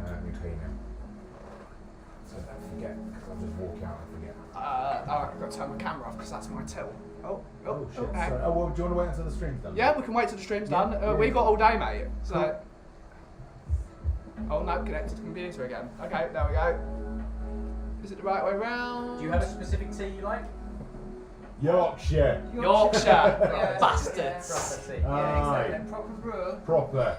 S7: Let me pee now. So don't forget, because I'll just walk out and forget.
S1: I've got to turn my camera off because that's my till. Oh
S7: shit.
S1: okay.
S7: Sorry. Oh, well, do you want to wait until the stream's done?
S1: Yeah, we can wait till the stream's
S7: Yeah,
S1: done.
S7: yeah.
S1: We got all day, mate. So. Oh no, connected to the computer again. Okay, there we go. Is it the right way round?
S3: Do you have a specific tea you like?
S7: Yorkshire.
S1: Yorkshire.
S6: Yeah.
S1: Bastards.
S3: Proper tea.
S6: Yeah,
S7: Aye.
S6: exactly. Proper brew.
S7: Proper.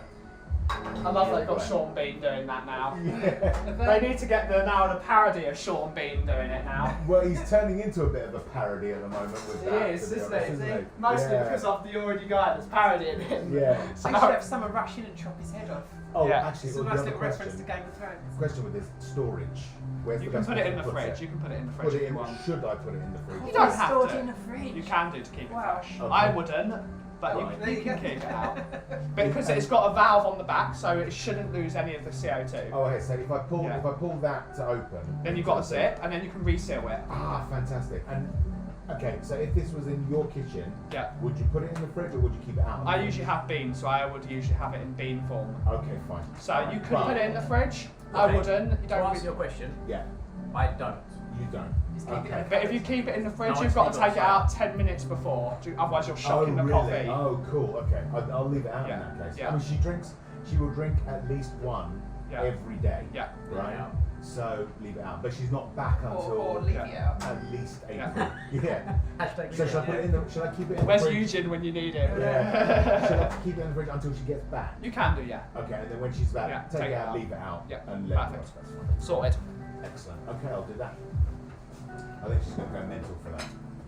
S1: I love they've got Sean Bean doing that now.
S7: Yeah.
S1: They need to get the parody of Sean Bean doing it now.
S7: Well, he's turning into a bit of a parody at the moment with
S1: He
S7: that.
S1: is,
S7: to be
S1: isn't
S7: honest,
S1: he?
S7: isn't
S1: Mostly
S7: Yeah.
S1: because of the already guy that's parodying him.
S7: Yeah.
S6: I
S1: So
S6: should
S1: now,
S6: have someone rush in and chop his head off.
S7: Oh,
S1: Yeah.
S7: actually,
S6: It's a
S7: well,
S6: nice
S7: the
S6: little
S7: other
S6: reference to
S7: question.
S6: Game of Thrones.
S7: Question with this storage. Where's
S1: you
S7: the
S1: can
S7: best
S1: put it
S7: place
S1: in
S7: to
S1: the
S7: put
S1: fridge.
S7: it?
S1: You can put it in the
S7: Put
S1: fridge
S7: it
S1: if
S7: in.
S1: you want.
S7: Should I put it in the fridge?
S1: You don't have
S6: Stored
S1: to.
S6: in a fridge.
S1: You can do to keep it
S6: Wow.
S1: fresh.
S7: Okay.
S1: I wouldn't, but
S7: Right.
S1: you can keep it out. Because it's got a valve on the back, so it shouldn't lose any of the CO2.
S7: Oh, okay. So if I pull,
S1: Yeah.
S7: that to open,
S1: Then you've got a zip, and then you can reseal it.
S7: Ah, fantastic. And okay, so if this was in your kitchen,
S1: Yeah.
S7: would you put it in the fridge or would you keep it out?
S1: I usually have beans, so I would usually have it in bean form.
S7: Okay, fine.
S1: So you could
S7: But-
S1: put it in the fridge. I
S3: Okay.
S1: wouldn't. You
S3: To
S1: don't.
S3: answer your question,
S7: Yeah,
S3: I don't.
S7: you don't.
S6: Just keep it
S7: Okay.
S6: in
S1: But if you keep it in the fridge,
S3: No,
S1: you've got to
S3: it's
S1: take it out 10 minutes before. Otherwise, you're shocking the
S7: really?
S1: coffee.
S7: Oh, cool. Okay, I'll leave it out
S1: Yeah,
S7: in that case.
S1: yeah.
S7: I mean, she will drink at least one
S1: Yeah.
S7: every day.
S1: Yeah.
S7: Right.
S3: Yeah.
S7: So leave it out, but she's not back until
S6: or leave
S1: Yeah.
S6: it out.
S7: at least
S1: Yeah.
S7: April. Yeah.
S3: Hashtag
S7: So should I put it in the? Should I keep it in
S1: Where's
S7: the fridge?
S1: Eugene when you need him?
S7: Yeah. Should I keep it in the fridge until she gets back?
S1: You can do, yeah.
S7: Okay, and then when she's back,
S1: Yeah,
S7: take it out, leave it out,
S1: Yeah,
S7: and let it
S1: perfect.
S7: rest. That's fine.
S1: Sorted.
S7: Excellent. Okay, I'll do that. I think she's going to go mental for that.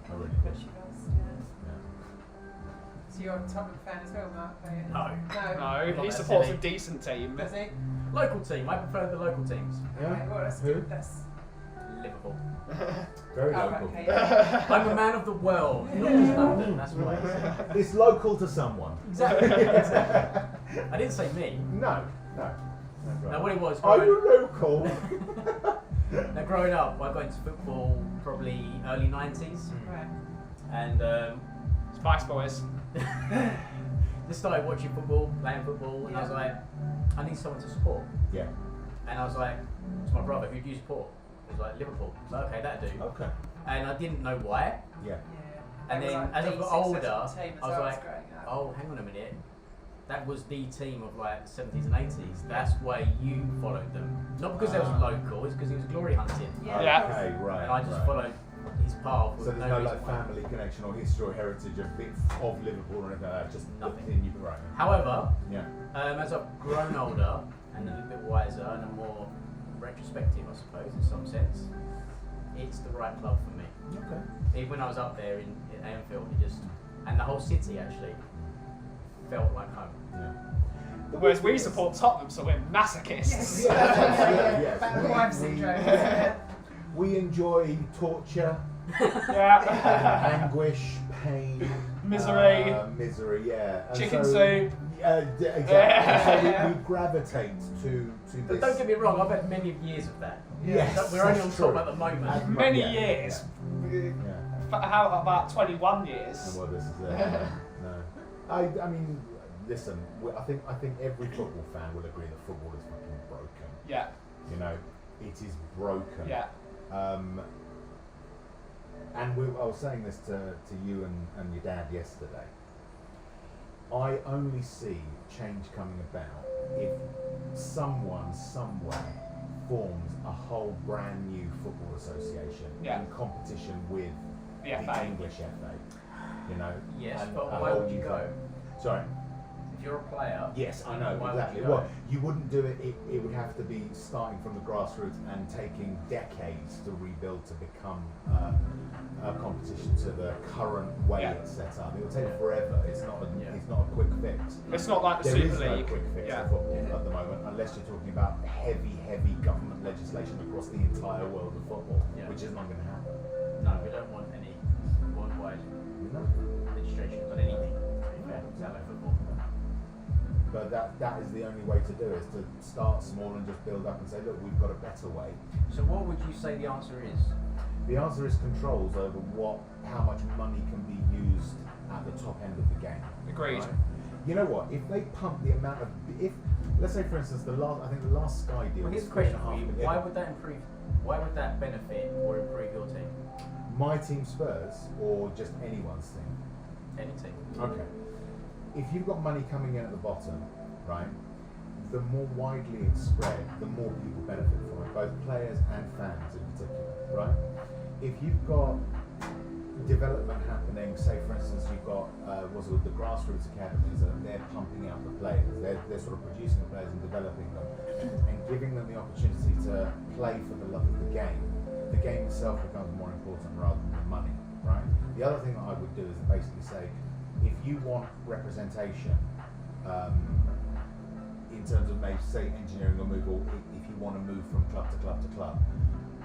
S7: I really
S6: But
S7: do.
S6: she does, yeah.
S7: Yeah.
S6: So you're a Tottenham fan as well, Mark? Are you?
S3: No.
S6: No.
S1: No,
S3: Not
S1: he
S3: that
S1: supports a
S3: silly.
S1: decent team.
S6: Does he?
S3: Local team. I prefer the local teams.
S7: Yeah?
S6: Okay, well, that's
S7: Who?
S6: good. That's.
S3: Liverpool.
S7: Very
S6: Oh,
S7: local.
S6: okay. Yeah.
S3: I'm a man of the world, not just London. That's why.
S7: It's local to someone.
S3: Exactly. I didn't say me.
S7: No, no.
S3: Now what it was.
S7: Are
S3: growing-
S7: you local?
S3: Now growing up, I got into football probably early 90s,
S6: Right.
S3: and
S1: Spice Boys.
S3: just started watching football, playing football, and I was like, I need someone to support.
S7: Yeah.
S3: And I was like, to my brother, who do you support? He was like, Liverpool. I was like, okay, that'll do.
S7: Okay.
S3: And I didn't know why.
S7: Yeah.
S6: Yeah.
S3: And
S6: That was
S3: then
S6: like
S3: as I
S6: the
S3: got older,
S6: successful team as
S3: I was
S6: well
S3: like,
S6: growing up.
S3: oh, hang on a minute. That was the team of like 70s and 80s. That's why you followed them. Not because they was local, it's because he was glory hunting.
S6: Yeah.
S1: Yeah.
S7: Okay, right.
S3: And I just
S7: right.
S3: followed his path with
S7: So there's
S3: no
S7: no
S3: reason
S7: like
S3: why.
S7: family connection or history or heritage of Liverpool or anything like that. Just
S3: Nothing.
S7: in you, right?
S3: However,
S7: Yeah.
S3: as I've grown older and a little bit wiser and a more retrospective, I suppose, in some sense, it's the right club for me.
S7: Okay.
S3: Even when I was up there in Anfield, it just, and the whole city actually felt like home.
S7: Yeah.
S1: Whereas we support Tottenham, so we're masochists.
S6: Yes.
S7: Yes.
S6: Back
S7: We-
S6: wife
S7: we-
S6: syndrome.
S7: We enjoy torture,
S1: Yeah.
S7: anguish, pain,
S1: Misery.
S7: misery. Yeah. And
S1: Chicken
S7: so-
S1: soup.
S7: Exactly.
S1: Yeah.
S7: So we gravitate to
S3: But
S7: this.
S3: don't get me wrong, I've had many years of that.
S7: Yes,
S3: We're only on
S7: that's
S3: top
S7: true.
S3: at the moment.
S1: Many
S7: Yeah,
S1: years.
S7: Yeah.
S1: How about 21
S7: And
S1: years?
S7: well, this is no. I mean, listen. I think every football fan will agree that football is fucking broken.
S1: Yeah.
S7: You know, it is broken.
S1: Yeah.
S7: And I was saying this to you and your dad yesterday. I only see change coming about if someone somewhere forms a whole brand new football association
S1: Yeah.
S7: in competition with
S1: The
S7: the
S1: FA.
S7: English FA. You know.
S3: Yes,
S7: and
S3: but
S7: a
S3: why
S7: whole
S3: would you
S7: new
S3: go?
S7: thing. Sorry.
S3: you're a player.
S7: Yes, I know,
S3: Why would
S7: exactly.
S3: you go?
S7: Well, you wouldn't do it, it would have to be starting from the grassroots and taking decades to rebuild to become a competition to the current way
S1: Yeah.
S7: it's set up. It will take forever. It's not
S3: Yeah.
S7: a quick fix.
S1: It's not like the
S7: There
S1: Super
S7: is no
S1: League.
S7: quick fix
S1: Yeah.
S7: in football at the moment, unless you're talking about heavy government legislation across the entire world of football,
S3: Yeah.
S7: which is not going to happen.
S3: No, we don't want any worldwide
S7: No.
S3: legislation on anything. Yeah, exactly football.
S7: But that is the only way to do it, is to start small and just build up and say, look, we've got a better way.
S3: So what would you say the answer is?
S7: The answer is controls over how much money can be used at the top end of the game.
S1: Agreed.
S7: Right? You know what? If they pump the amount of, let's say for instance, the last Sky deal.
S3: Well, here's
S7: was
S3: a question
S7: $3.5
S3: for you.
S7: million.
S3: Why would that improve? Why would that benefit or improve your team?
S7: My team Spurs or just anyone's team?
S3: Any team?
S7: Okay. If you've got money coming in at the bottom, right, the more widely it's spread, the more people benefit from it, both players and fans in particular, right? If you've got development happening, say for instance you've got the grassroots academies, and they're pumping out the players, they're sort of producing the players and developing them and giving them the opportunity to play for the love of the game itself becomes more important rather than the money, right? The other thing that I would do is basically say, if you want representation in terms of maybe say engineering removal, if you want to move from club to club to club,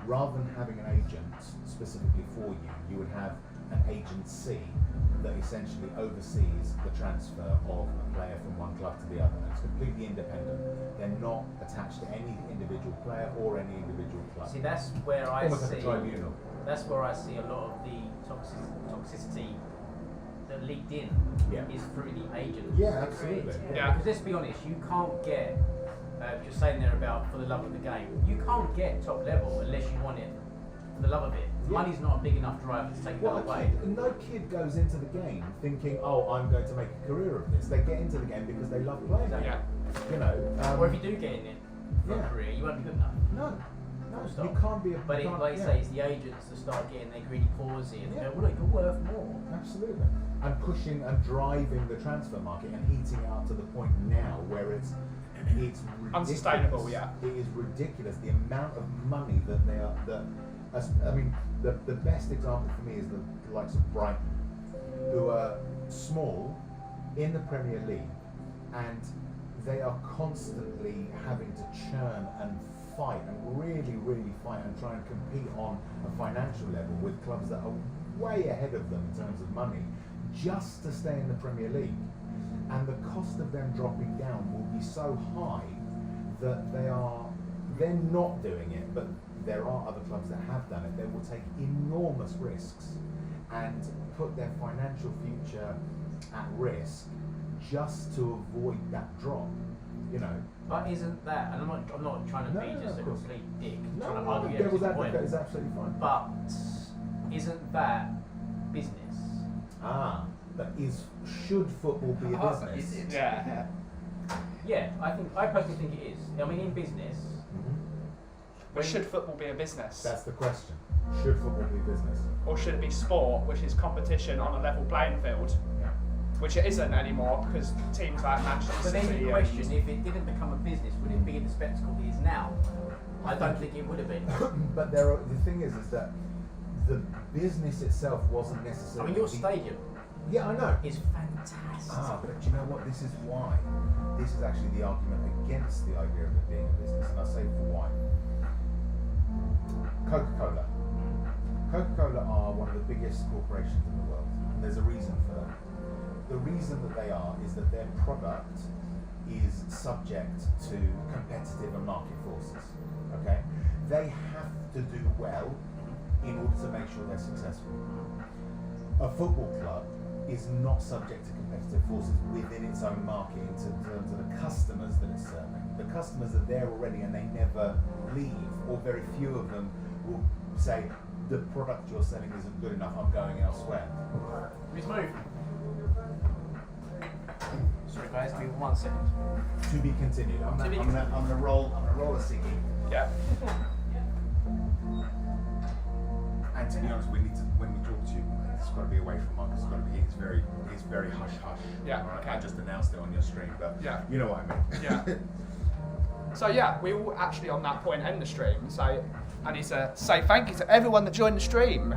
S7: rather than having an agent specifically for you, you would have an agency that essentially oversees the transfer of a player from one club to the other. And it's completely independent. They're not attached to any individual player or any individual club.
S3: See, that's where I
S7: Almost
S3: see.
S7: like a tribunal.
S3: That's where I see a lot of the toxicity that leaked in
S7: Yeah.
S3: is through the agents.
S7: Yeah, absolutely.
S1: Yeah.
S3: Because let's be honest, you can't get. Just saying there about for the love of the game, you can't get top level unless you want it for the love of it.
S7: Yeah.
S3: Money's not a big enough driver to take
S7: Well,
S3: that away.
S7: no kid goes into the game thinking, "Oh, I'm going to make a career of this." They get into the game because they love playing.
S3: Exactly.
S1: Yeah.
S7: You know.
S3: Or if you do get in it for
S7: yeah.
S3: a career, you won't be good enough.
S7: No,
S3: Full
S7: you
S3: stop.
S7: can't be.
S3: But
S7: you
S3: it,
S7: can't-
S3: like you
S7: yeah.
S3: say, it's the agents that start getting their greedy paws in and
S7: Yeah.
S3: go, well, look, you're worth more.
S7: Absolutely. And pushing and driving the transfer market and heating it up to the point now where it's ridiculous.
S1: Unsustainable, yeah.
S7: It is ridiculous the amount of money that they are. The best example for me is the likes of Brighton, who are small in the Premier League, and they are constantly having to churn and fight and really fight and try and compete on a financial level with clubs that are way ahead of them in terms of money, just to stay in the Premier League. And the cost of them dropping down will be so high that they're not doing it, but there are other clubs that have done it. They will take enormous risks and put their financial future at risk just to avoid that drop. You know.
S3: But isn't that, and I'm not trying to
S7: No,
S3: be
S7: no,
S3: just a
S7: of course.
S3: complete dick,
S7: No,
S3: trying to
S7: no,
S3: argue
S7: devil's
S3: every
S7: advocate
S3: point.
S7: is absolutely fine.
S3: But isn't that business?
S7: But should football be a business?
S1: Yeah.
S3: Yeah, I personally think it is. I mean, in business,
S7: Mhm.
S1: But should football be a business?
S7: That's the question. Should football be a business?
S1: Or should it be sport, which is competition on a level playing field?
S7: Yeah.
S1: Which it isn't anymore because teams like Manchester
S3: but then
S1: City.
S3: the question, if it didn't become a business, would it be the spectacle it is now? I don't think it would have been.
S7: But the thing is that the business itself wasn't
S3: I
S7: necessarily.
S3: mean, your stadium
S7: Yeah, I know.
S3: is fantastic.
S7: But you know what? This is why. This is actually the argument against the idea of it being a business, and I'll say for why. Coca-Cola. Coca-Cola are one of the biggest corporations in the world, and there's a reason for that. The reason that they are is that their product is subject to competitive and market forces. Okay? They have to do well in order to make sure they're successful. A football club is not subject to competitive forces within its own market in terms of the customers that it's serving. The customers are there already and they never leave, or very few of them will say, the product you're selling isn't good enough, I'm going elsewhere.
S3: Let's move. Sorry guys, give me 1 second.
S7: To be continued. I'm gonna roll a ciggy.
S1: Yeah.
S7: And to be honest, when we talk to you, it's got to be a
S5: away from Mark. It's very hush hush.
S1: Yeah,
S5: Right?
S1: okay.
S5: I just announced it on your stream, but
S1: Yeah.
S5: you know what I mean.
S1: Yeah. So yeah, we will actually on that point end the stream. So I need to say thank you to everyone that joined the stream.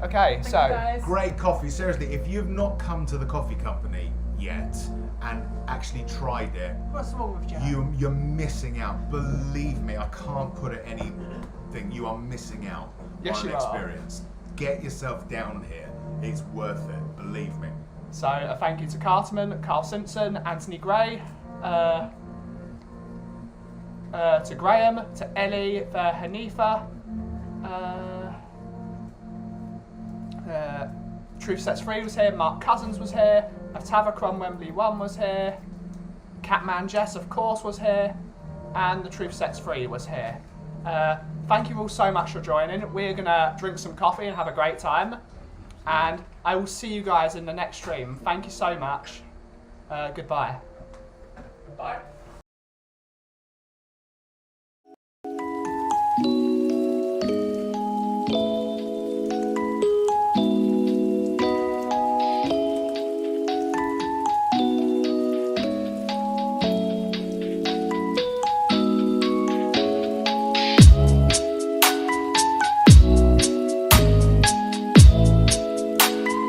S1: Okay,
S6: Thank
S1: so
S6: you guys.
S5: Great coffee. Seriously, if you've not come to the coffee company yet and actually tried it,
S4: What's wrong with you?
S5: you're missing out. Believe me, I can't put it anything. You are missing out
S1: Yes,
S5: on an
S1: you are.
S5: experience. Get yourself down here. It's worth it. Believe me.
S1: So a thank you to Cartman, Carl Simpson, Anthony Gray, to Graham, to Ellie, for Hanifa, Truth Sets Free was here, Mark Cousins was here, Atavacron Wembley 1 was here, Catman Jess of course was here, and the Truth Sets Free was here. Thank you all so much for joining. We're gonna drink some coffee and have a great time. And I will see you guys in the next stream. Thank you so much. Goodbye.
S3: Bye.